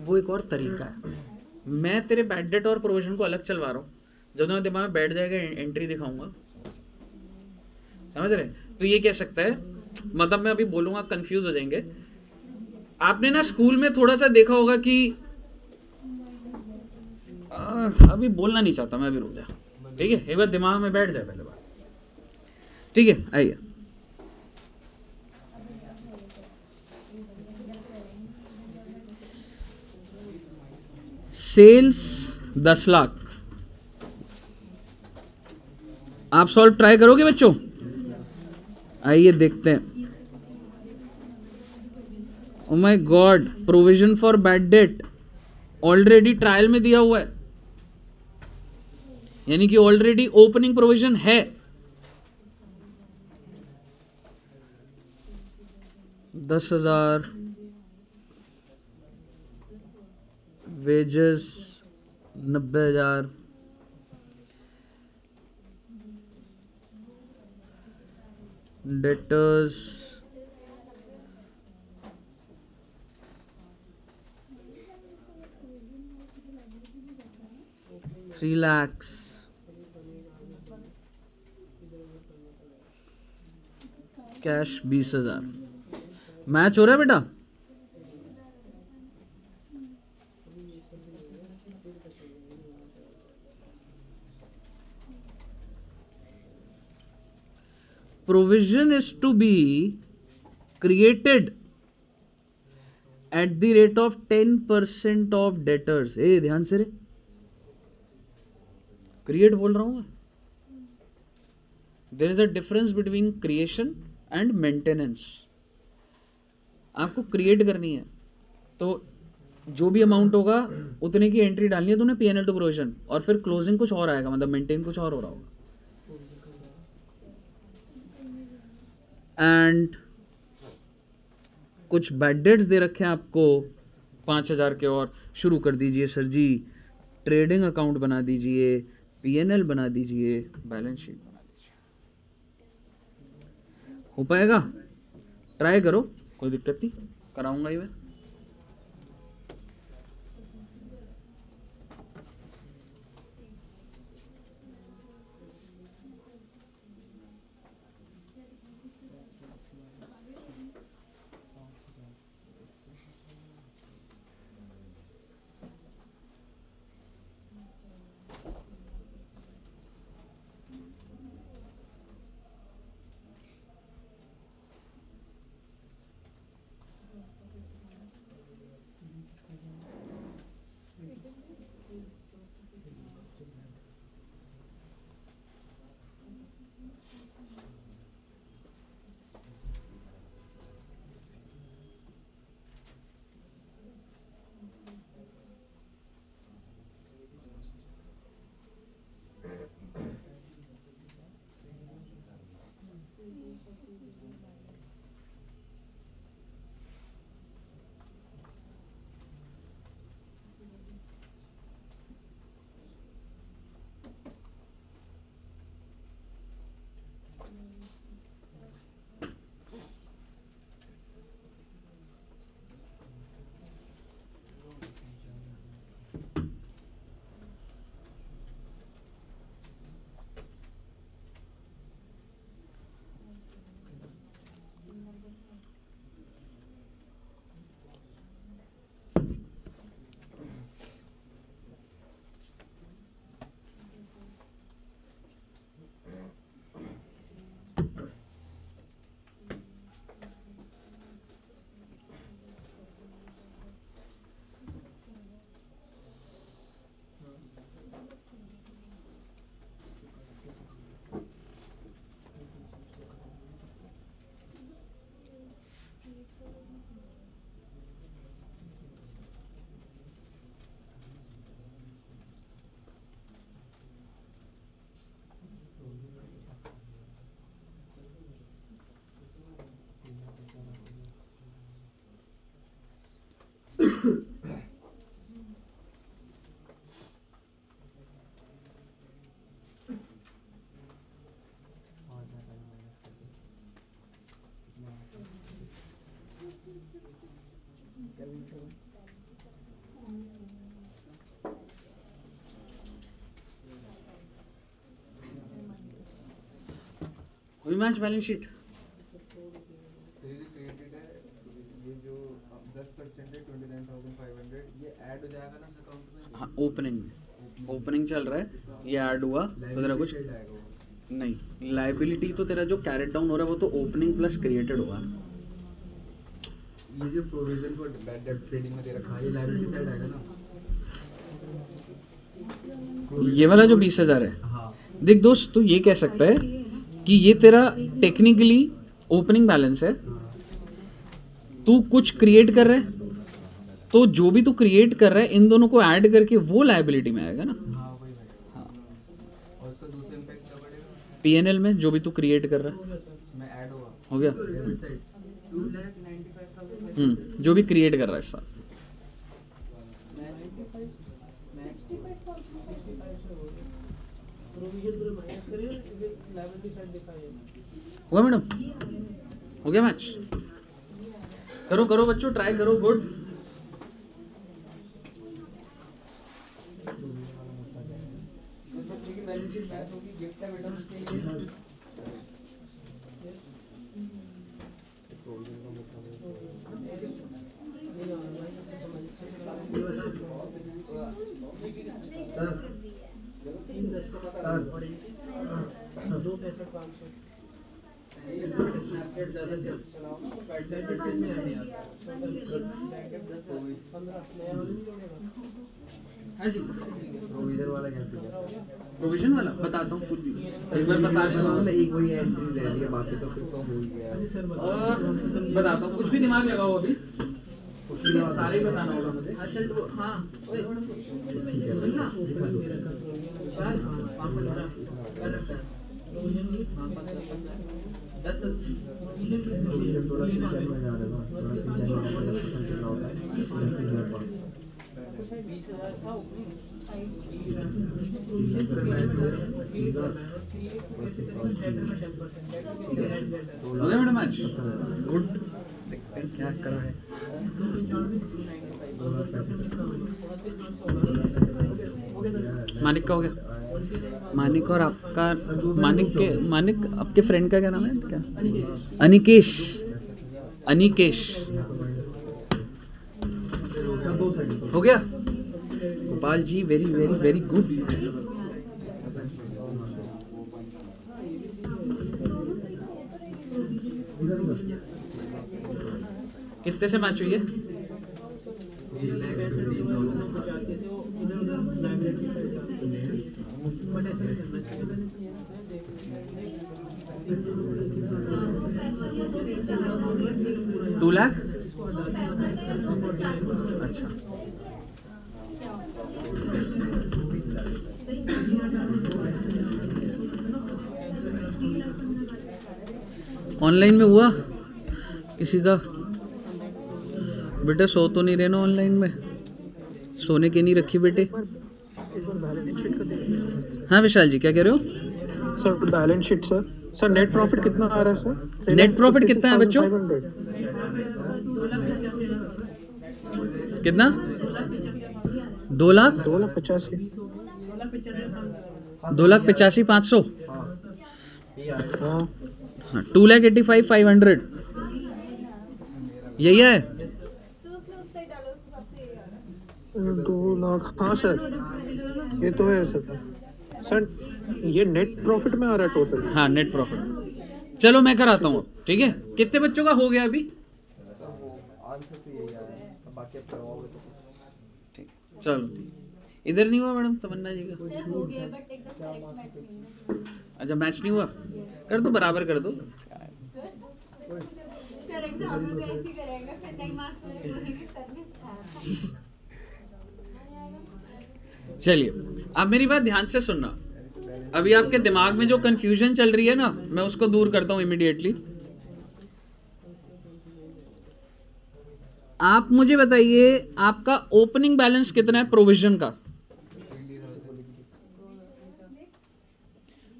वो एक और तरीका है, मैं तेरे बैड डेट और प्रोविजन को अलग चलवा रहा हूं, जब तुम्हारे दिमाग में बैठ जाएगा एंट्री दिखाऊंगा, समझ रहे? तो ये कह सकता है, मतलब मैं अभी बोलूंगा कंफ्यूज हो जाएंगे। आपने ना स्कूल में थोड़ा सा देखा होगा कि अभी बोलना नहीं चाहता मैं, अभी रुक जा, ठीक है? एक बार दिमाग में बैठ जाए पहले बात, ठीक है? आइए, सेल्स 10 लाख, आप सॉल्व ट्राई करोगे बच्चों? आइए देखते हैं। Oh my God, provision for bad date already trial में दिया हुआ है, यानी कि ऑलरेडी ओपनिंग प्रोविजन है। 10,000 wages 90,000, debtors 3 lakhs, cash 20,000। Match हो रहा है बेटा? Provision is to be created at the rate of 10% of debtors। ए ध्यान से रे, क्रिएट बोल रहा हूं मैं। There is a difference between creation and maintenance. आपको क्रिएट करनी है तो जो भी अमाउंट होगा उतने की एंट्री डालनी है तूने पीएनएल टू प्रोविजन, और फिर क्लोजिंग कुछ और आएगा, मतलब मेंटेन कुछ और हो रहा होगा। एंड कुछ बैड डेट्स दे रखे हैं आपको 5,000 के, और शुरू कर दीजिए सर जी, ट्रेडिंग अकाउंट बना दीजिए, पीएनएल बना दीजिए, बैलेंस शीट बना दीजिए। हो पाएगा? ट्राई करो, कोई दिक्कत नहीं, कराऊंगा ही मैं। हुई match balance sheet? Series created है, ये जो 10% है 29,500, ये ऐड हो जाएगा ना इस अकाउंट में? हाँ, ओपनिंग में, ओपनिंग चल रहा है, ये ऐड हुआ तो तेरा कुछ नहीं, लाइबिलिटी तो तेरा जो कैरेट डाउन हो रहा है वो तो ओपनिंग प्लस क्रिएटेड हुआ। ये जो प्रोविजन को बैड डेट ट्रेडिंग में दे रखा है, ये लाइबिलिटी साइड आएगा ना? ये वाला जो 20,000 है, हाँ। देख दोस्त, तू ये कह सकता है कि ये तेरा टेक्निकली ओपनिंग बैलेंस है, तू कुछ क्रिएट कर रहा है, तो जो भी तू क्रिएट कर रहा है इन दोनों को ऐड करके वो लायबिलिटी में आएगा ना। हाँ वही भाई। हाँ। और उसका दूसरा इम्पैक्ट क्या पड़ेगा? पीएनएल में जो भी तू क्रिएट कर रहा है इसमें ऐड होगा। हो गया। 2,95,000 जो भी क्रिएट कर रहा है इस साथ। हुआ मैडम? हो गया मैच? करो करो बच्चों, ट्राई करो, गुड। हाँ जी, प्रोविजन वाला कैसे? प्रोविजन वाला बताता हूँ, कुछ भी एक बार बता देता हूँ। एक वही एंट्री ले लिया, बाकी तो फिर तो हो ही गया। बताता हूँ, कुछ भी दिमाग लगाओ अभी। सारे बताना होगा मुझे। अच्छा तो हाँ ओए सुनना शायद 515 कर रखा है। हाँ 10 हो गया मैडम आज गुड। देखते हैं क्या करा है। मानिक का हो गया। मानिक और आपका मानिक आपके फ्रेंड का क्या नाम है क्या? अनिकेश। अनिकेश हो गया। Gopal ji very very very good. कितने से मैच हुई है? $2 लाख। अच्छा ऑनलाइन में हुआ किसी का? बेटा सो तो नहीं रहे ना ऑनलाइन में? सोने की नहीं रखी बेटे? हाँ विशाल जी क्या कह रहे हो? Sir balance sheet sir net profit कितना आ रहा है सर? नेट प्रॉफिट कितना है बच्चों? कितना? 2 लाख 2,85,500। हाँ 2,85,500 यही है। 2 लाख। हाँ सर ये तो है सर ये नेट प्रॉफिट में आ रहा है टोटल। हाँ नेट प्रॉफिट। चलो मैं कराता हूँ ठीक है। कितने बच्चों का हो गया अभी? आंसर तो यही आया है, अब बाकी आप करवाओगे तो ठीक चलो। इधर नहीं हुआ मैडम तमन्ना जी का? हो गया बट एकदम करेक्ट मैच नहीं है। अच्छा मैच नहीं हुआ? कर दो बराबर कर दो। सर एग्जाम में भी ऐसे ही करेंगे फिर 9 मार्क्स मेरे बोलेंगे सर ने सिखाया। चलिए अब मेरी बात ध्यान से सुनना। अभी आपके दिमाग में जो कंफ्यूजन चल रही है ना मैं उसको दूर करता हूं इमीडिएटली। आप मुझे बताइए आपका ओपनिंग बैलेंस कितना है प्रोविजन का?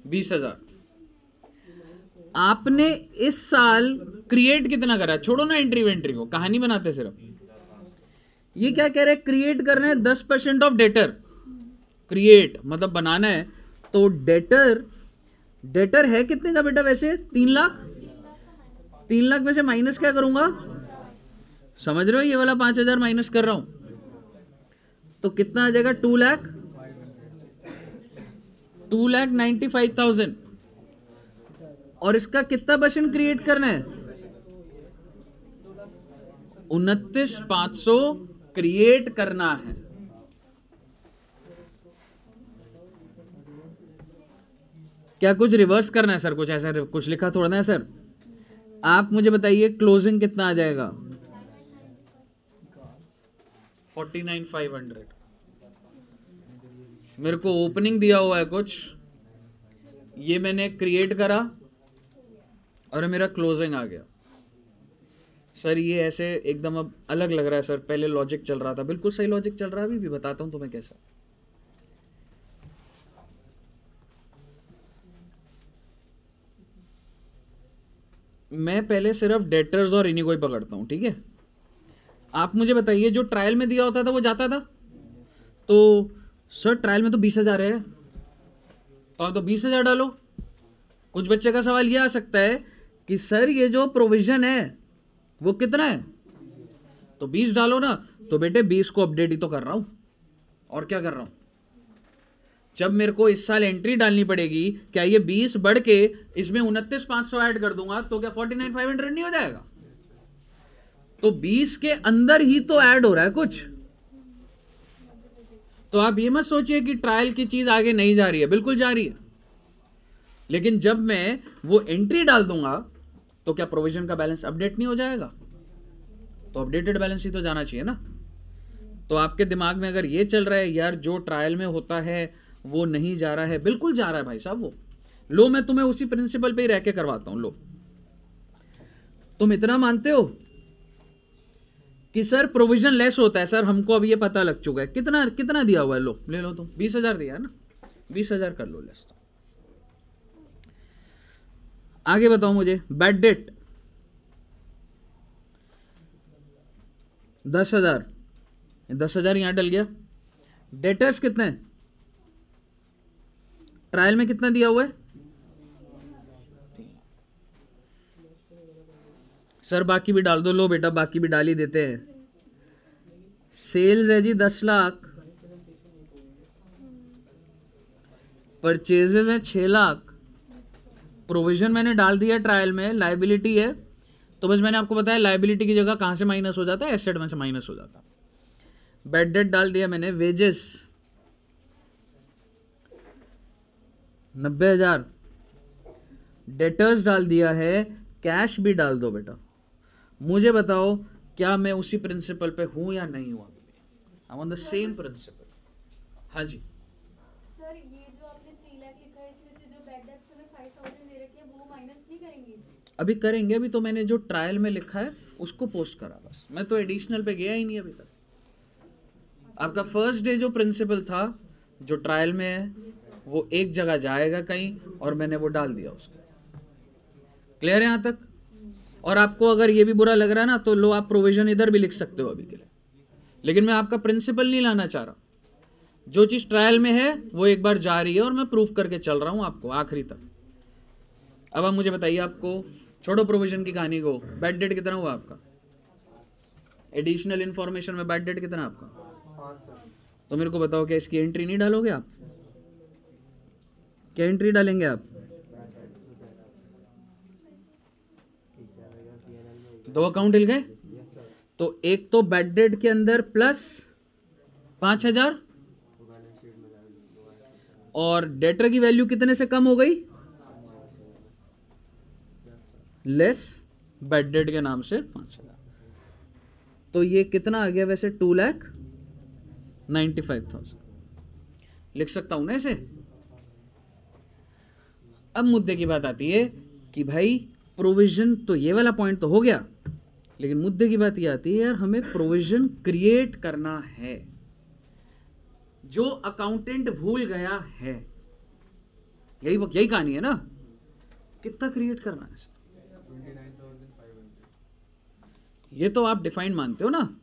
20,000। आपने इस साल क्रिएट कितना करा? छोड़ो ना एंट्री वेंट्री को, कहानी बनाते सिर्फ। ये क्या कह रहे हैं? क्रिएट करना है 10% ऑफ डेटर। क्रिएट मतलब बनाना है। तो डेटर है कितने का बेटा वैसे? 3 लाख। 3 लाख में से माइनस क्या करूंगा? समझ रहे हो? ये वाला 5,000 माइनस कर रहा हूं तो कितना आ जाएगा? 2 लाख 2,95,000। और इसका कितना परसेंट क्रिएट करना है? 29,500 क्रिएट करना है। क्या कुछ रिवर्स करना है सर? कुछ ऐसा कुछ लिखा थोड़ा ना है सर। आप मुझे बताइए क्लोजिंग कितना आ जाएगा? 49,500। मेरे को ओपनिंग दिया हुआ है कुछ, ये मैंने क्रिएट करा और मेरा क्लोजिंग आ गया। सर ये ऐसे एकदम अब अलग लग रहा है सर। पहले लॉजिक चल रहा था, बिल्कुल सही लॉजिक चल रहा है। अभी भी बताता हूं तुम्हें कैसा। मैं पहले सिर्फ डेटर्स और इन्हीं को ही पकड़ता हूं, ठीक है? आप मुझे बताइए जो ट्रायल में दिया होता था वो जाता था? तो सर ट्रायल में तो 20,000 है, तो आप तो 20,000 डालो। कुछ बच्चे का सवाल यह आ सकता है कि सर ये जो प्रोविजन है वो कितना है? तो 20 डालो ना। तो बेटे 20 को अपडेट ही तो कर रहा हूं, और क्या कर रहा हूं? जब मेरे को इस साल एंट्री डालनी पड़ेगी, क्या ये 20 बढ़ के इसमें 29,500 ऐड कर दूंगा तो क्या 49,500 नहीं हो जाएगा? तो 20 के अंदर ही तो ऐड हो रहा है कुछ। तो आप ये मत सोचिए कि ट्रायल की चीज आगे नहीं जा रही है, बिल्कुल जा रही है। लेकिन जब मैं वो एंट्री डाल दूंगा तो क्या प्रोविजन का बैलेंस अपडेट नहीं हो जाएगा? तो अपडेटेड बैलेंस शीट तो जाना चाहिए ना। तो आपके दिमाग में अगर ये चल रहा है यार जो ट्रायल में होता है वो नहीं जा रहा है, बिल्कुल जा रहा है भाई साहब वो। लो मैं तुम्हें उसी प्रिंसिपल पे ही रह के करवाता हूं। लो तुम इतना मानते हो कि सर प्रोविजन लेस होता है, सर हमको अब ये पता लग चुका है। कितना कितना दिया हुआ है, लो ले लो तुम 20,000 दिया है ना, 20,000 कर लो लेस। आगे बताओ मुझे, बैड डेट 10,000, 10,000 यहां डल गया। डेटर्स कितने हैं? ट्रायल में कितना दिया हुआ है सर? बाकी भी डाल दो। लो बेटा बाकी भी डाल ही देते हैं। सेल्स है जी 10 लाख, परचेजेस है 6 लाख, प्रोविजन मैंने डाल दिया ट्रायल में, लायबिलिटी है। तो बस मैंने आपको बताया लायबिलिटी की जगह कहां से माइनस हो जाता है, एसेट में से माइनस हो जाता है। बैड डेट डाल दिया मैंने, वेजेस 90,000, डेटर्स डाल दिया है, कैश भी डाल दो बेटा। मुझे बताओ क्या मैं उसी प्रिंसिपल पे हूं या नहीं हूं? I am on the same principle. हाँ जी सर ये जो आपने 3 लाख लिखा है इसमें से जो बैड डेट्स में 5,000 दे रखे हैं वो माइनस नहीं करेंगे? अभी करेंगे, अभी तो मैंने जो ट्रायल में लिखा है उसको पोस्ट करा, बस मैं तो एडिशनल पे गया ही नहीं अभी तक। आपका फर्स्ट डे जो प्रिंसिपल था जो ट्रायल में है वो एक जगह जाएगा कहीं और मैंने वो डाल दिया उसको। क्लियर है यहाँ तक? और आपको अगर ये भी बुरा लग रहा है ना तो लो आप प्रोविजन इधर भी लिख सकते हो अभी के लिए, लेकिन मैं आपका प्रिंसिपल नहीं लाना चाह रहा। जो चीज़ ट्रायल में है वो एक बार जा रही है और मैं प्रूफ करके चल रहा हूँ आपको आखिरी तक। अब आप मुझे बताइए, आपको छोड़ो प्रोविजन की कहानी को, बैड डेट कितना हुआ आपका? एडिशनल इंफॉर्मेशन में बैड डेट कितना आपका? तो मेरे को बताओ क्या इसकी एंट्री नहीं डालोगे आप? क्या एंट्री डालेंगे आप? दो अकाउंट हिल गए। तो एक तो बैड डेट के अंदर प्लस 5,000 और डेटर की वैल्यू कितने से कम हो गई? लेस बैड डेट के नाम से 5,000। तो ये कितना आ गया वैसे? 2,95,000 लिख सकता हूं ना इसे। अब मुद्दे की बात आती है कि भाई प्रोविजन तो ये वाला पॉइंट तो हो गया, लेकिन मुद्दे की बात ये आती है यार हमें प्रोविजन क्रिएट करना है, जो अकाउंटेंट भूल गया है। यही कहानी है ना, कितना क्रिएट करना है? 29,500। ये तो आप डिफाइंड मानते हो ना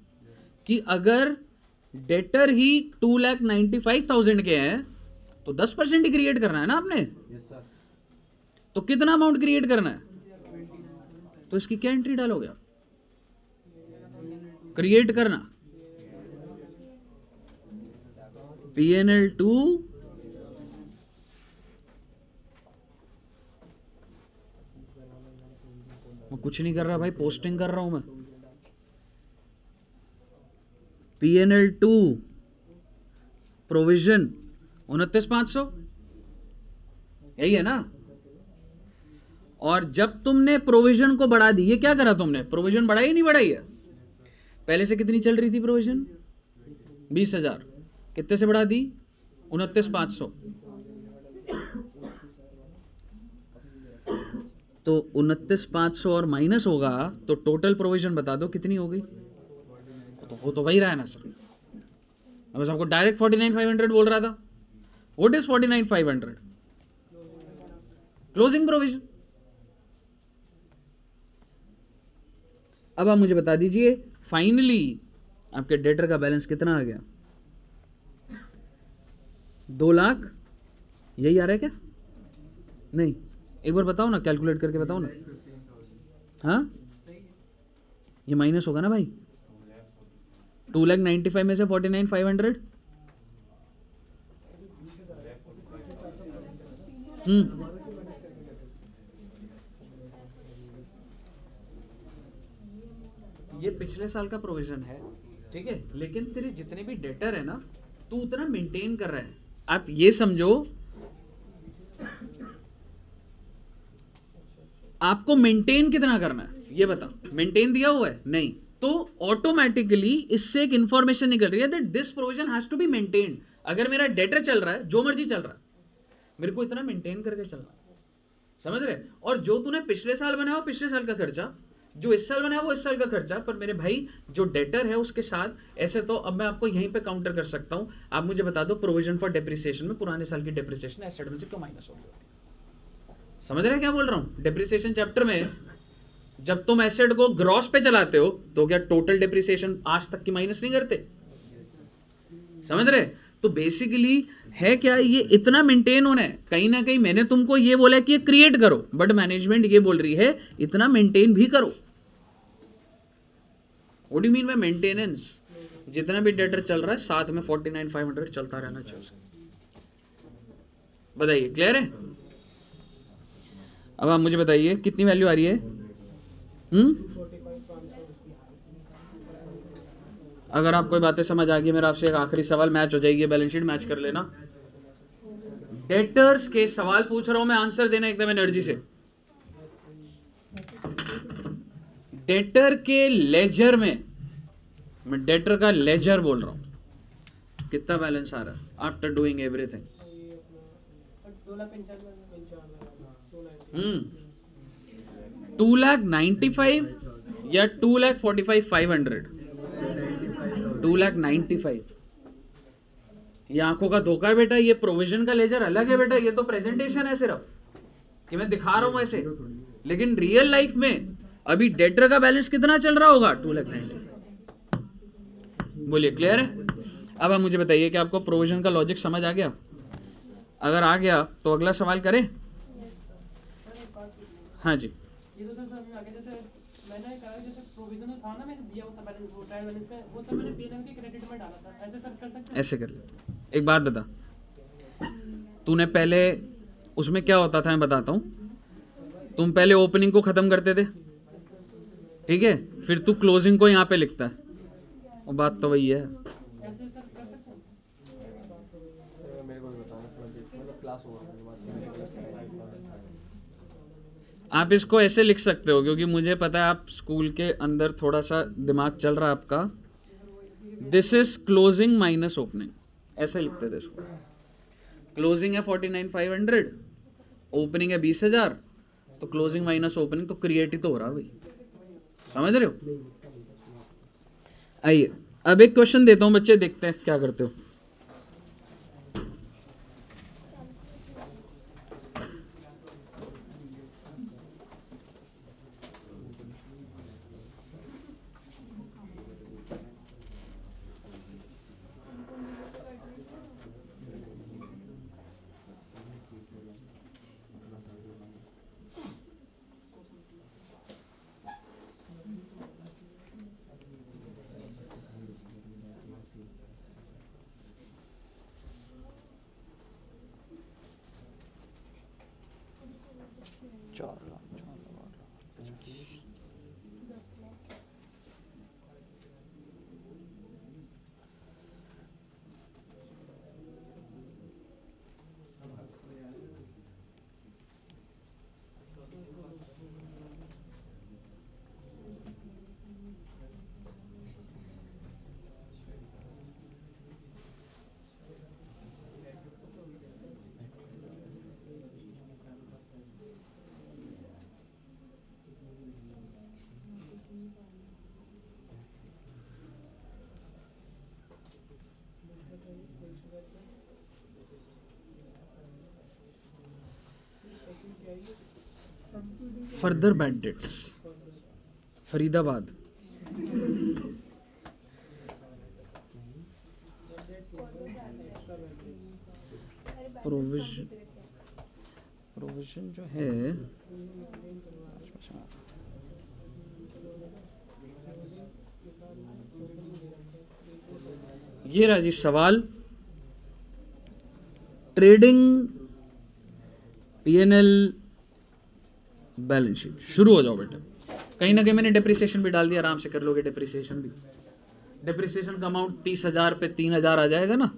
कि अगर डेटर ही 2,95,000 के हैं तो 10% ही क्रिएट करना है ना आपने। तो कितना अमाउंट क्रिएट करना है? तो इसकी क्या एंट्री डालोगे आप? क्रिएट करना PNL 2 मैं कुछ नहीं कर रहा भाई, पोस्टिंग कर रहा हूं मैं। PNL 2 प्रोविजन 29,500, यही है ना। और जब तुमने प्रोविजन को बढ़ा दी, ये क्या करा तुमने? प्रोविजन बढ़ाई नहीं बढ़ाई है? पहले से कितनी चल रही थी प्रोविजन? 20,000, कितने से बढ़ा दी? 29,500। तो 29,500 और माइनस होगा तो टोटल प्रोविजन बता दो कितनी हो गई? तो वो तो वही रहा है ना सर। मैं बस आपको डायरेक्ट 49,500 बोल रहा था। What is 49,500? Closing provision. अब आप मुझे बता दीजिए फाइनली आपके डेटर का बैलेंस कितना आ गया? 2 लाख, यही आ रहा है क्या? नहीं, एक बार बताओ ना, कैलकुलेट करके बताओ ना। हाँ ये माइनस होगा ना भाई। 2,95,000 में से 49,500 ये पिछले साल का प्रोविजन है, ठीक है, लेकिन तेरे जितने भी डेटर है ना तू उतना मेंटेन कर रहा है। आप ये समझो आपको मेंटेन कितना करना है, ये बता। मेंटेन दिया हुआ है नहीं, तो तो ऑटोमेटिकली इससे एक इंफॉर्मेशन निकल रही है that this provision has to be maintained. अगर मेरा डेटर चल रहा है, जो मर्जी चल रहा है, मेरे को इतना मेंटेन करके चलना, समझ रहे? और जो तूने पिछले साल बनाया वो पिछले साल का खर्चा, जो इस साल बनाया वो इस साल का खर्चा। पर मेरे भाई जो डेटर है उसके साथ ऐसे, तो अब मैं आपको यहीं पे काउंटर कर सकता हूं। आप मुझे बता दो प्रोविजन फॉर डेप्रिसिएशन में पुराने साल की डेप्रिसिएशन एसेट में से क्यों माइनस हो गई? समझ रहे हैं क्या बोल रहा हूं? डेप्रिसिएशन चैप्टर में जब तुम एसेट को ग्रॉस पे चलाते हो तो क्या टोटल डेप्रिसिएशन आज तक की माइनस नहीं करते? समझ रहे? तो बेसिकली है क्या, ये इतना मेंटेन होना है। कहीं ना कहीं मैंने तुमको ये बोला कि ये क्रिएट करो, बट मैनेजमेंट ये बोल रही है इतना मेंटेन भी करो। What do mean by maintenance? जितना भी डेटर चल रहा है साथ में 49,500 चलता रहना चाहिए उसका। बताइए, क्लियर है? अब आप मुझे बताइए कितनी वैल्यू आ रही है? अगर आपको बातें समझ आ गई, मेरा आपसे एक आखिरी सवाल, मैच हो जाएगी बैलेंस शीट, मैच कर लेना। डेटर्स के सवाल पूछ रहा हूं मैं, आंसर देना एकदम एनर्जी से। डेटर के लेजर में, मैं डेटर का लेजर बोल रहा हूं, कितना बैलेंस आ रहा है आफ्टर डूइंग एवरीथिंग? 2,95,000 या 2,45,500? 2,95,000। ये आंखों का धोखा है बेटा, ये प्रोविजन का लेजर अलग है बेटा, ये तो प्रेजेंटेशन है सिर्फ कि मैं दिखा रहा हूं ऐसे, लेकिन रियल लाइफ में अभी डेटर का बैलेंस कितना चल रहा होगा? 2,90,000। बोलिए, क्लियर है? अब आप मुझे बताइए कि आपको प्रोविजन का लॉजिक समझ आ गया? अगर आ गया तो अगला सवाल करें। हाँ जी, ये तो सर आगे जैसे मैंने कहा, जैसे प्रोविजन था ना, मैंने दिया हुआ था बैलेंस, वो ट्रायल बैलेंस पे, वो सब मैंने पीएनएल के क्रेडिट में डाला था। ऐसे सब कर सकते हैं? ऐसे कर ले। एक बात बता, तूने पहले उसमें क्या होता था मैं बताता हूं। तुम पहले ओपनिंग को खत्म करते थे, ठीक है, फिर तू क्लोजिंग को यहां पे लिखता है, और बात तो वही है। ऐसे सर कर सकते हैं? मेरे को भी बताना, मतलब क्लास ओवर होने के बाद आप इसको ऐसे लिख सकते हो, क्योंकि मुझे पता है आप स्कूल के अंदर थोड़ा सा दिमाग चल रहा है आपका। This is closing minus opening, ऐसे लिखते थे इसको। क्लोजिंग है 49,500, ओपनिंग है 20,000, तो क्लोजिंग माइनस ओपनिंग तो क्रिएट ही तो हो रहा है भाई, समझ रहे हो? आइए अब एक क्वेश्चन देता हूं बच्चे, देखते हैं क्या करते हो। Further bad dates, Faridabad. Provision जो है ये रहा जी सवाल। ट्रेडिंग पीएनएल बैलेंस शीट, शुरू हो जाओ बेटा। कहीं ना कहीं मैंने डेप्रिसिएशन भी डाल दिया, आराम से कर लोगे डेप्रिसिएशन भी। डेप्रिसिएशन का अमाउंट 30,000 पे 3,000 आ जाएगा ना।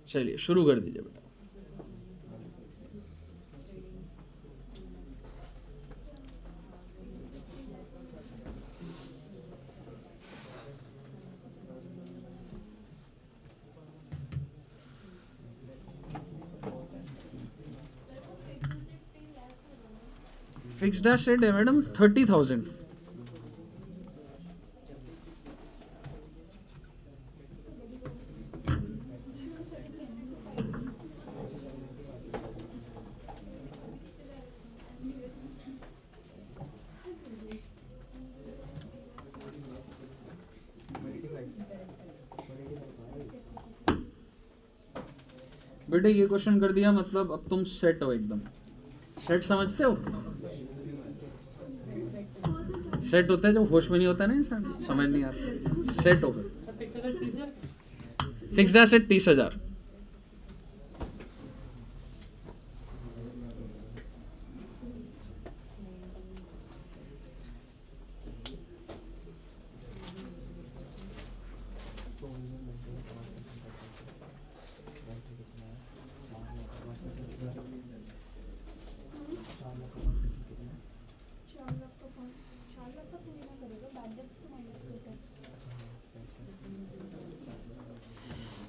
चलिए शुरू कर दीजिए बेटा। फिक्स्ड एसेट है मैडम 30,000। बेटे ये क्वेश्चन कर दिया मतलब अब तुम सेट हो एकदम। सेट समझते हो? सेट होता है जब होश में नहीं होता ना इंसान, समझ नहीं आता। सेट हो गए। Fixed asset 30,000।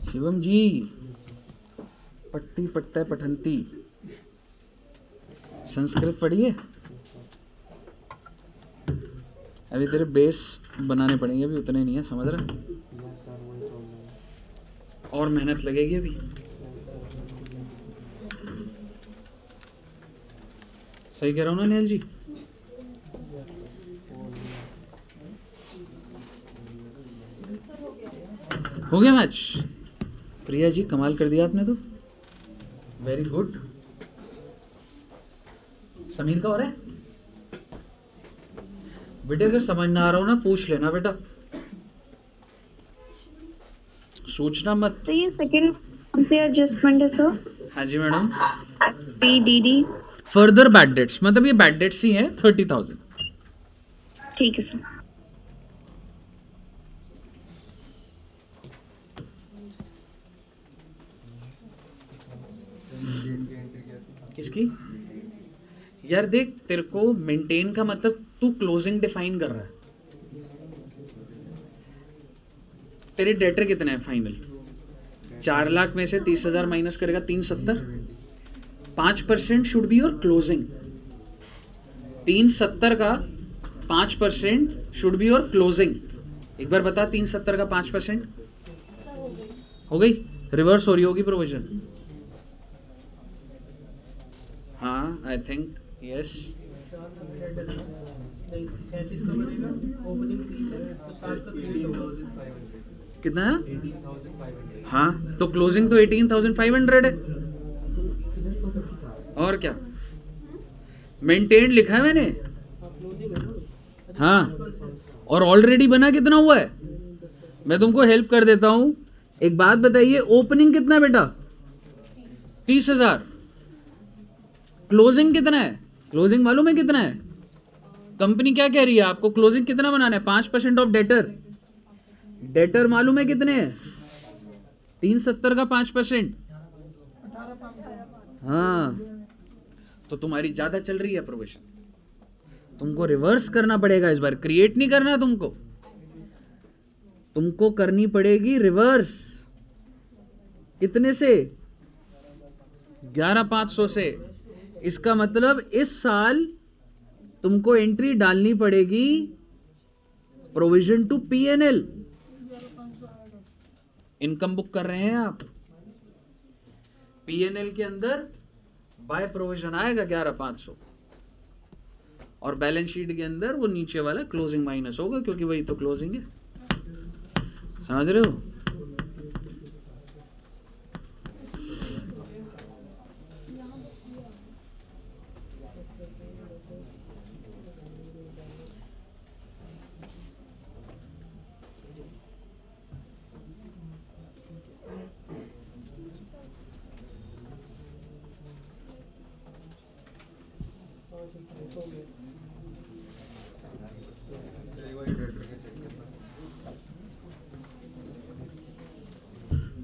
शिवम जी, पट्टी पट्टा पठंती संस्कृत पढ़िए। अभी तेरे बेस बनाने पड़ेंगे, अभी उतने नहीं है, समझ रहे? और मेहनत लगेगी अभी। सही कह रहा हूँ ना नेल जी? हो गया मैच। प्रिया जी कमाल कर दिया आपने तो, वेरी गुड। समीर का हो रहा है बेटे? अगर समझ ना आ रहा हो ना पूछ लेना बेटा, सोचना मत। तो ये सेकंड से एडजस्टमेंट है सर? हाँ जी madam. PDD further bad debts, मतलब ये बैड डेट्स ही हैं 30,000। ठीक है सर। किसकी? यार देख, तेरे को मेंटेन का मतलब तू क्लोजिंग डिफाइन कर रहा है। तेरे डेटर कितने हैं फाइनल? 4 लाख में से 30,000 माइनस करेगा 370। 5% शुड बी योर क्लोजिंग। 370 का 5% शुड बी योर क्लोजिंग। एक बार बता, 370 का 5% हो गई? रिवर्स हो रही होगी प्रोविजन। हाँ आई थिंक यस। कितना है? 18,500। हाँ तो क्लोजिंग तो 18,500 है। और क्या मेंटेन लिखा है मैंने? हाँ, और ऑलरेडी बना कितना हुआ है? मैं तुमको हेल्प कर देता हूं। एक बात बताइए, ओपनिंग कितना है बेटा? 30,000। क्लोजिंग कितना है? क्लोजिंग मालूम है कितना है? कंपनी क्या कह रही है आपको? क्लोजिंग कितना बनाना है? 5% ऑफ डेटर। डेटर मालूम है कितने हैं? 370 का 5%। हाँ, तो तुम्हारी ज्यादा चल रही है प्रोविजन। तुमको रिवर्स करना पड़ेगा इस बार, क्रिएट नहीं करना तुमको करनी पड़ेगी रिवर्स। कितने से? 11,500 से। इसका मतलब इस साल तुमको एंट्री डालनी पड़ेगी provision to P&L। Income book कर रहे हैं आप, P&L के अंदर बाय प्रोविजन आएगा 11,500 और बैलेंस शीट के अंदर वो नीचे वाला क्लोजिंग माइनस होगा, क्योंकि वही तो क्लोजिंग है। समझ रहे हो?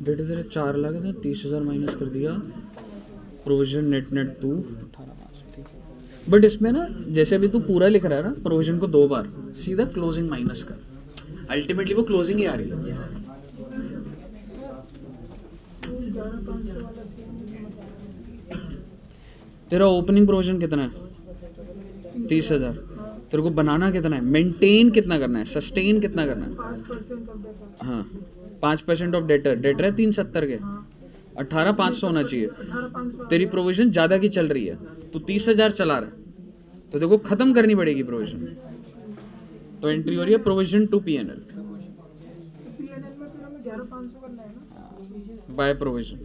डेट इधर 4 लाख था, 30,000 माइनस कर दिया। Provision net 2 18,500। बट इसमें ना जैसे अभी तू पूरा लिख रहा है ना, प्रोविजन को 2 बार सीधा क्लोजिंग माइनस कर, अल्टीमेटली वो क्लोजिंग ही आ रही है। तेरा ओपनिंग प्रोविजन कितना है? 30,000। तेरे को बनाना कितना है, मेंटेन कितना करना है, सस्टेन कितना करना है? हाँ 5% ऑफ डेटर, डेटर है 370 के, 18,500 होना चाहिए। तेरी प्रोविजन ज़्यादा की चल रही है, तू 30,000 चला रहा है, तो देखो ख़त्म करनी पड़ेगी प्रोविजन। तो एंट्री हो रही है provision to PNL by provision.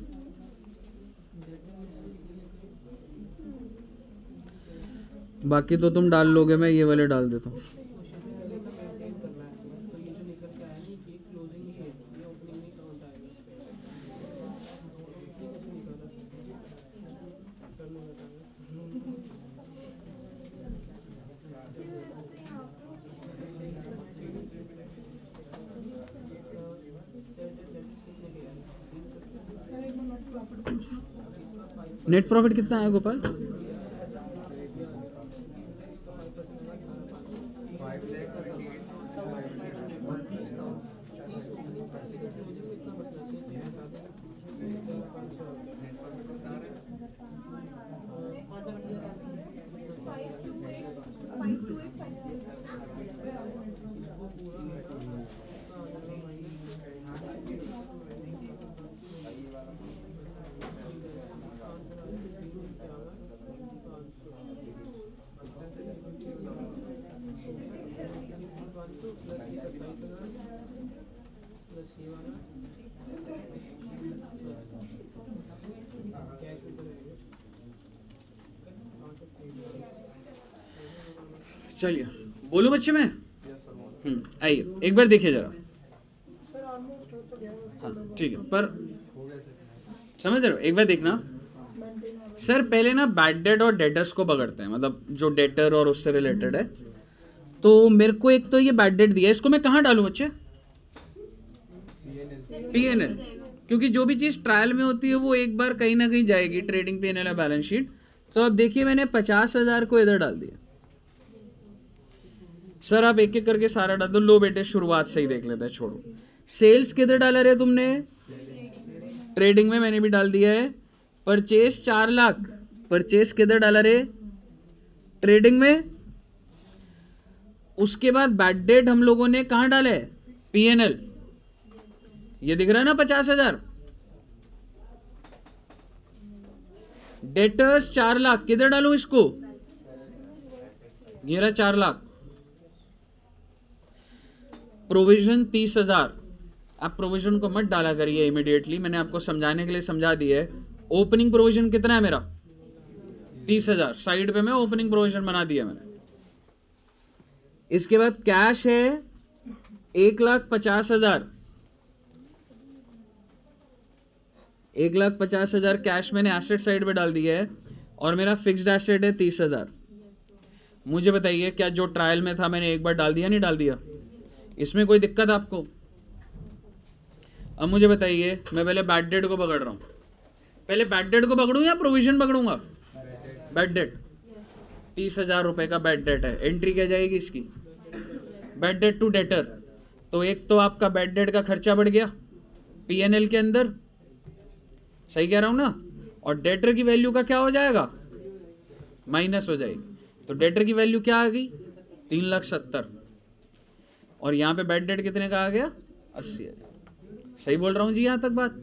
बाकी तो तुम डाल लोगे, मैं ये वाले डाल देता हूँ। नेट प्रॉफिट कितना है गोपाल? 5 चलिए बोलो बच्चे में। आइए एक बार देखिए जरा। हाँ ठीक है, पर समझ रहे हो, एक बार देखना सर। पहले ना बैड डेट और डेटर्स को पकड़ते हैं, मतलब जो डेटर और उससे रिलेटेड है। तो मेरे को एक तो ये बैड डेट दिया है, इसको मैं कहाँ डालूं बच्चे? पीएनएल, क्योंकि जो भी चीज़ ट्रायल में होती है वो एक बार कहीं ना कहीं जाएगी, ट्रेडिंग पीएनएल या बैलेंस शीट। तो अब देखिए मैंने 50,000 को इधर डाल दिया। सर आप एक एक करके सारा डाल दो। लो बेटे शुरुआत से ही देख लेते हैं, छोड़ो। सेल्स किधर डाला रे तुमने? ट्रेडिंग में मैंने भी डाल दिया है। परचेस 4 लाख, परचेस किधर डाला रे? ट्रेडिंग में। उसके बाद बैड डेट हम लोगों ने कहां डाला है? पीएनएल। ये दिख रहा है ना 50,000। डेटर्स 4 लाख, किधर डालूं इसको? ये रहा 4 लाख। प्रोविजन 30,000। आप प्रोविजन को मत डाला करिए इमीडिएटली, मैंने आपको समझाने के लिए समझा दिया है। ओपनिंग प्रोविजन कितना है मेरा? 30,000। साइड पे मैं ओपनिंग प्रोविजन बना दिया मैंने। इसके बाद कैश है 1,50,000। 1,50,000 कैश मैंने एसेट साइड पे डाल दिया है, और मेरा फिक्स्ड एसेट है 30,000। मुझे बताइए क्या जो ट्रायल में था मैंने एक बार डाल दिया, नहीं डाल दिया? इसमें कोई दिक्कत आपको? अब मुझे बताइए, मैं पहले बैड डेट को पकड़ रहा हूं। पहले बैड डेट को पकड़ूं या प्रोविजन पकड़ूंगा? Bad debt. 30,000 रुपए का बैड डेट है। एंट्री क्या जाएगी इसकी? Bad debt to debtor. तो एक तो आपका बैड डेट का खर्चा बढ़ गया पीएनएल के अंदर, सही कह रहा हूं ना? और डेटर की वैल्यू का क्या हो जाएगा? माइनस हो जाएगी। तो डेटर की वैल्यू क्या आ गई? 3,70,000। और यहाँ पे बैड डेट कितने का आ गया? 80,000। सही बोल रहा हूँ जी यहाँ तक बात?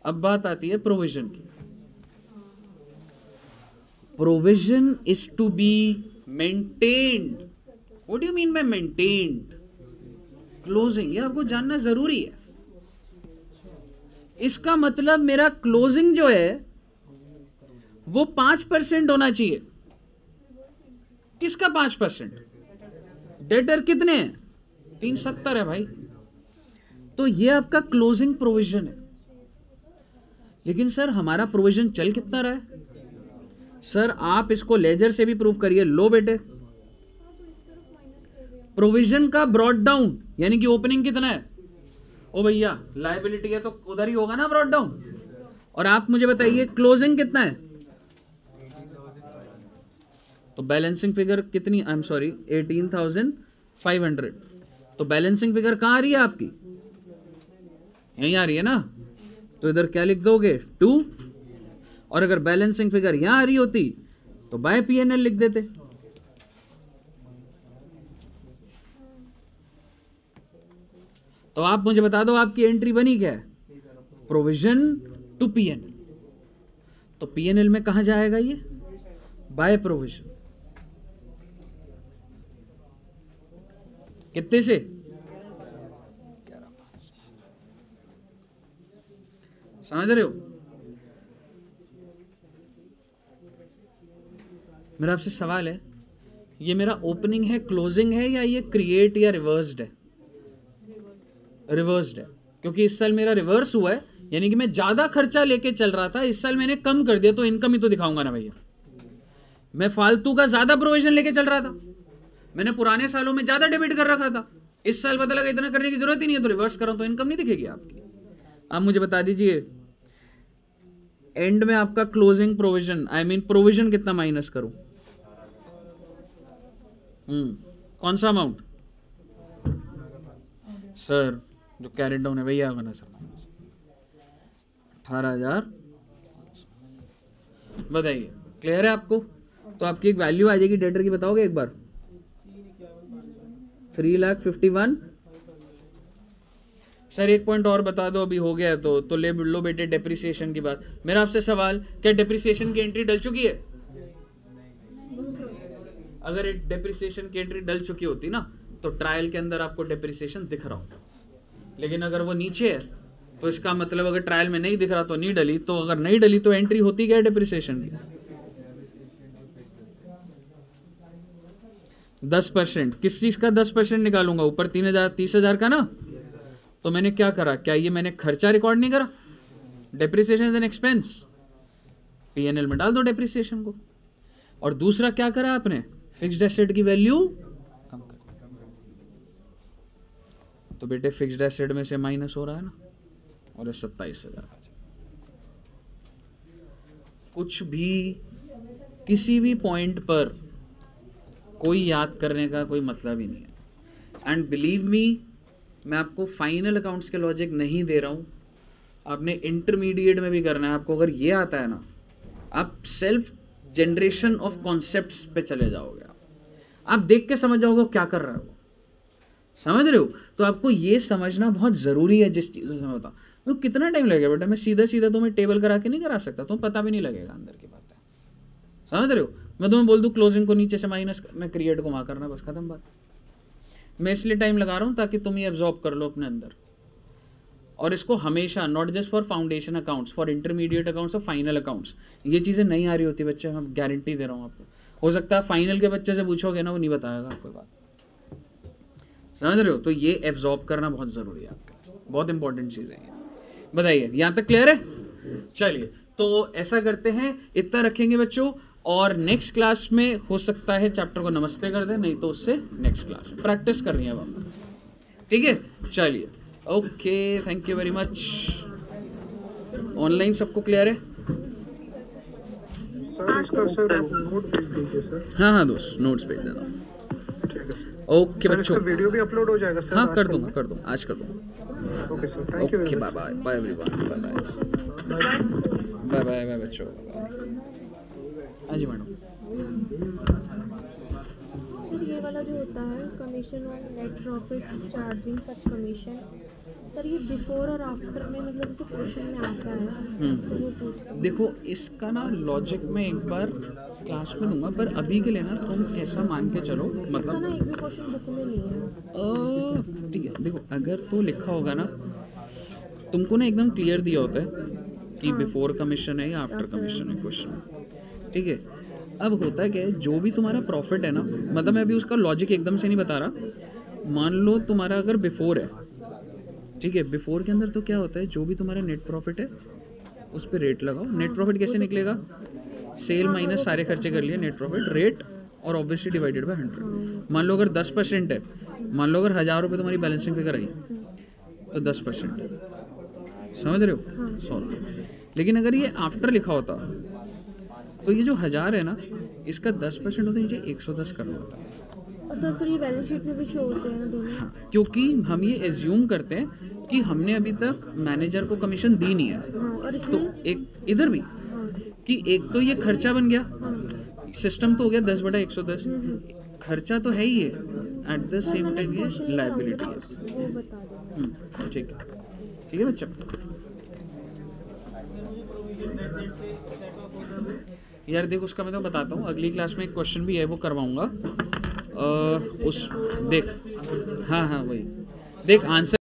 अब बात आती है प्रोविजन की। Provision is to be maintained. What do you mean by maintained? Closing, ये आपको जानना जरूरी है। इसका मतलब मेरा क्लोजिंग जो है वो 5% होना चाहिए। किसका 5%? डेटर कितने हैं? 370 है भाई। तो ये आपका क्लोजिंग प्रोविजन है। लेकिन सर हमारा प्रोविजन चल कितना रहा है? सर आप इसको लेजर से भी प्रूव करिए। लो बेटे, प्रोविजन का ब्रॉड डाउन यानी कि ओपनिंग कितना है? ओ भैया लायबिलिटी है तो उधर ही होगा ना ब्रॉड डाउन। और आप मुझे बताइए क्लोजिंग कितना है? तो बैलेंसिंग फिगर कितनी? I am sorry 18,500। तो बैलेंसिंग फिगर कहां आ रही है आपकी? यहीं आ रही है ना? तो इधर क्या लिख दोगे? 2। और अगर बैलेंसिंग फिगर यहां आ रही होती तो बाय पीएनएल लिख देते। तो आप मुझे बता दो आपकी एंट्री बनी क्या है? Provision to PNL. तो पीएनएल में कहां जाएगा ये? By provision. कितने से? समझ रहे हो? मेरा आपसे सवाल है, ये मेरा ओपनिंग है, क्लोजिंग है, या ये क्रिएट या रिवर्स्ड है? रिवर्स्ड है, क्योंकि इस साल मेरा रिवर्स हुआ है, यानी कि मैं ज्यादा खर्चा लेके चल रहा था, इस साल मैंने कम कर दिया, तो इनकम ही तो दिखाऊंगा ना भैया। मैं फालतू का ज्यादा प्रोविजन लेके चल रहा था, मैंने पुराने सालों में ज्यादा डेबिट कर रखा था, इस साल पता लगा इतना करने की जरूरत ही नहीं है, तो रिवर्स करो तो इनकम नहीं दिखेगी आपकी। आप मुझे बता दीजिए एंड में आपका closing provision, I mean provision कितना माइनस करूं? कौन सा अमाउंट सर? जो कैरेट डाउन है वही आएगा ना सर? 18,000। बताइए, क्लियर है आपको? तो आपकी एक वैल्यू आ जाएगी डेटर की, बताओगे एक बार? 3,51,000। सर एक पॉइंट और बता दो, अभी हो गया तो ले लो बेटे डेप्रिसिएशन की बात। मेरा आपसे सवाल, क्या डेप्रिसिएशन की एंट्री डल चुकी है? अगर एक डेप्रिसिएशन की एंट्री डल चुकी होती ना, तो ट्रायल के अंदर आपको डेप्रिसिएशन दिख रहा होता, लेकिन अगर वो नीचे है तो इसका मतलब अगर ट्रायल में नहीं दिख रहा तो नहीं डली, तो अगर नहीं डली तो एंट्री होती क्या है डेप्रिसिएशन की? 10%। किस चीज का 10% निकालूंगा? ऊपर 30,000 का ना। तो मैंने क्या करा? क्या ये मैंने खर्चा रिकॉर्ड नहीं करा? Depreciation is an expense, PNL में डाल दो डेप्रिसिएशन को। और दूसरा क्या करा आपने? फिक्स्ड एसेट की वैल्यू कम कर। तो बेटे फिक्स्ड एसेट में से माइनस हो रहा है ना, और 27,000 आ जाए। कुछ भी किसी भी पॉइंट पर कोई याद करने का कोई मतलब ही नहीं है। एंड बिलीव मी, मैं आपको फाइनल अकाउंट्स के लॉजिक नहीं दे रहा हूं, आपने इंटरमीडिएट में भी करना है। आपको अगर ये आता है ना, आप सेल्फ जनरेशन ऑफ कॉन्सेप्ट्स पे चले जाओगे, आप देख के समझ जाओगे क्या कर रहा है वो। समझ रहे हो? तो आपको ये समझना बहुत ज़रूरी है। जिस चीज़ में बता तो कितना टाइम लगेगा बेटा, मैं सीधा सीधा तुम्हें टेबल करा के नहीं करा सकता, तुम्हें पता भी नहीं लगेगा अंदर की बात है। समझ रहे हो? मैं तुम्हें बोल दूँ क्लोजिंग को नीचे से माइनस करना, क्रिएट को वहाँ करना, बस खत्म बात। मैं इसलिए टाइम लगा रहा हूँ ताकि तुम ये एब्जॉर्ब कर लो अपने अंदर, और इसको हमेशा, not just for foundation accounts, for intermediate accounts और फाइनल अकाउंट्स, ये चीज़ें नहीं आ रही होती बच्चे, मैं गारंटी दे रहा हूँ आपको। हो सकता है फाइनल के बच्चे से पूछोगे ना, वो नहीं बताएगा आपको बात। समझ रहे हो? तो ये एब्जॉर्ब करना बहुत ज़रूरी है आपके, बहुत इंपॉर्टेंट चीज़ है ये। बताइए, यहाँ तक क्लियर है? चलिए, तो ऐसा करते हैं, इतना रखेंगे बच्चों, और नेक्स्ट क्लास में हो सकता है चैप्टर को नमस्ते कर दे, नहीं तो उससे नेक्स्ट क्लास में प्रैक्टिस करनी है अब हम। ठीक है, चलिए, okay, thank you very much. Online सबको क्लियर है? सर इसका सर नोट भेज दीजिए सर। हाँ दोस्त, नोट्स भेज देना। ओके बच्चों, वीडियो भी अपलोड हो जाएगा सर? हाँ कर दूंगा, आज कर दूंगा। Okay sir, thank you. Okay, bye bye, bye everyone, bye bye, bye बच्चों। हाँ जी मैडम। सर ये वाला जो होता है commission on net profit charging such commission, sir ये बिफोर और आफ्टर में मतलब जैसे क्वेश्चन में आता है तो वो पूछ। देखो इसका ना लॉजिक मैं एक बार क्लास में दूंगा, पर अभी के लिए ना तुम ऐसा मान के चलो, मतलब ना एक भी क्वेश्चन बुक में नहीं है। ठीक है, देखो अगर तो लिखा होगा ना, तुमको ना एकदम क्लियर दिया होता है कि बिफोर कमीशन है या आफ्टर कमीशन है क्वेश्चन। ठीक है, अब होता है क्या है, जो भी तुम्हारा प्रॉफिट है ना, मतलब मैं अभी उसका लॉजिक एकदम से नहीं बता रहा, मान लो तुम्हारा अगर बिफोर है, ठीक है, बिफोर के अंदर तो क्या होता है, जो भी तुम्हारा नेट प्रॉफिट है उस पर रेट लगाओ। नेट प्रॉफिट कैसे निकलेगा? सेल माइनस सारे खर्चे कर लिए, नेट प्रॉफिट रेट, और ऑब्वियसली डिवाइडेड बाय 100। मान लो अगर 10% है, मान लो अगर 1,000 रुपये तुम्हारी बैलेंसिंग फिगर आई तो 10%, समझ रहे हो? सॉल्व। लेकिन अगर ये आफ्टर लिखा होता तो ये जो 1,000 है ना, इसका 10% होता है, नीचे 110 करना होता है। और सर फिर ये बैलेंस शीट में भी शो होते हैं दोनों? हाँ, क्योंकि हम ये एज्यूम करते हैं कि हमने अभी तक मैनेजर को कमीशन दी नहीं है। और तो एक इधर भी कि एक तो ये खर्चा बन गया, सिस्टम तो हो गया 10/110, खर्चा तो है ही है, एट द सेम टाइम ये लाइबिलिटी है। वो बता दो। ठीक है, ठीक है बच्चा। यार देख, उसका मैं तो बताता हूँ, अगली क्लास में एक क्वेश्चन भी है वो करवाऊंगा। उस देख, हाँ हाँ वही देख, आंसर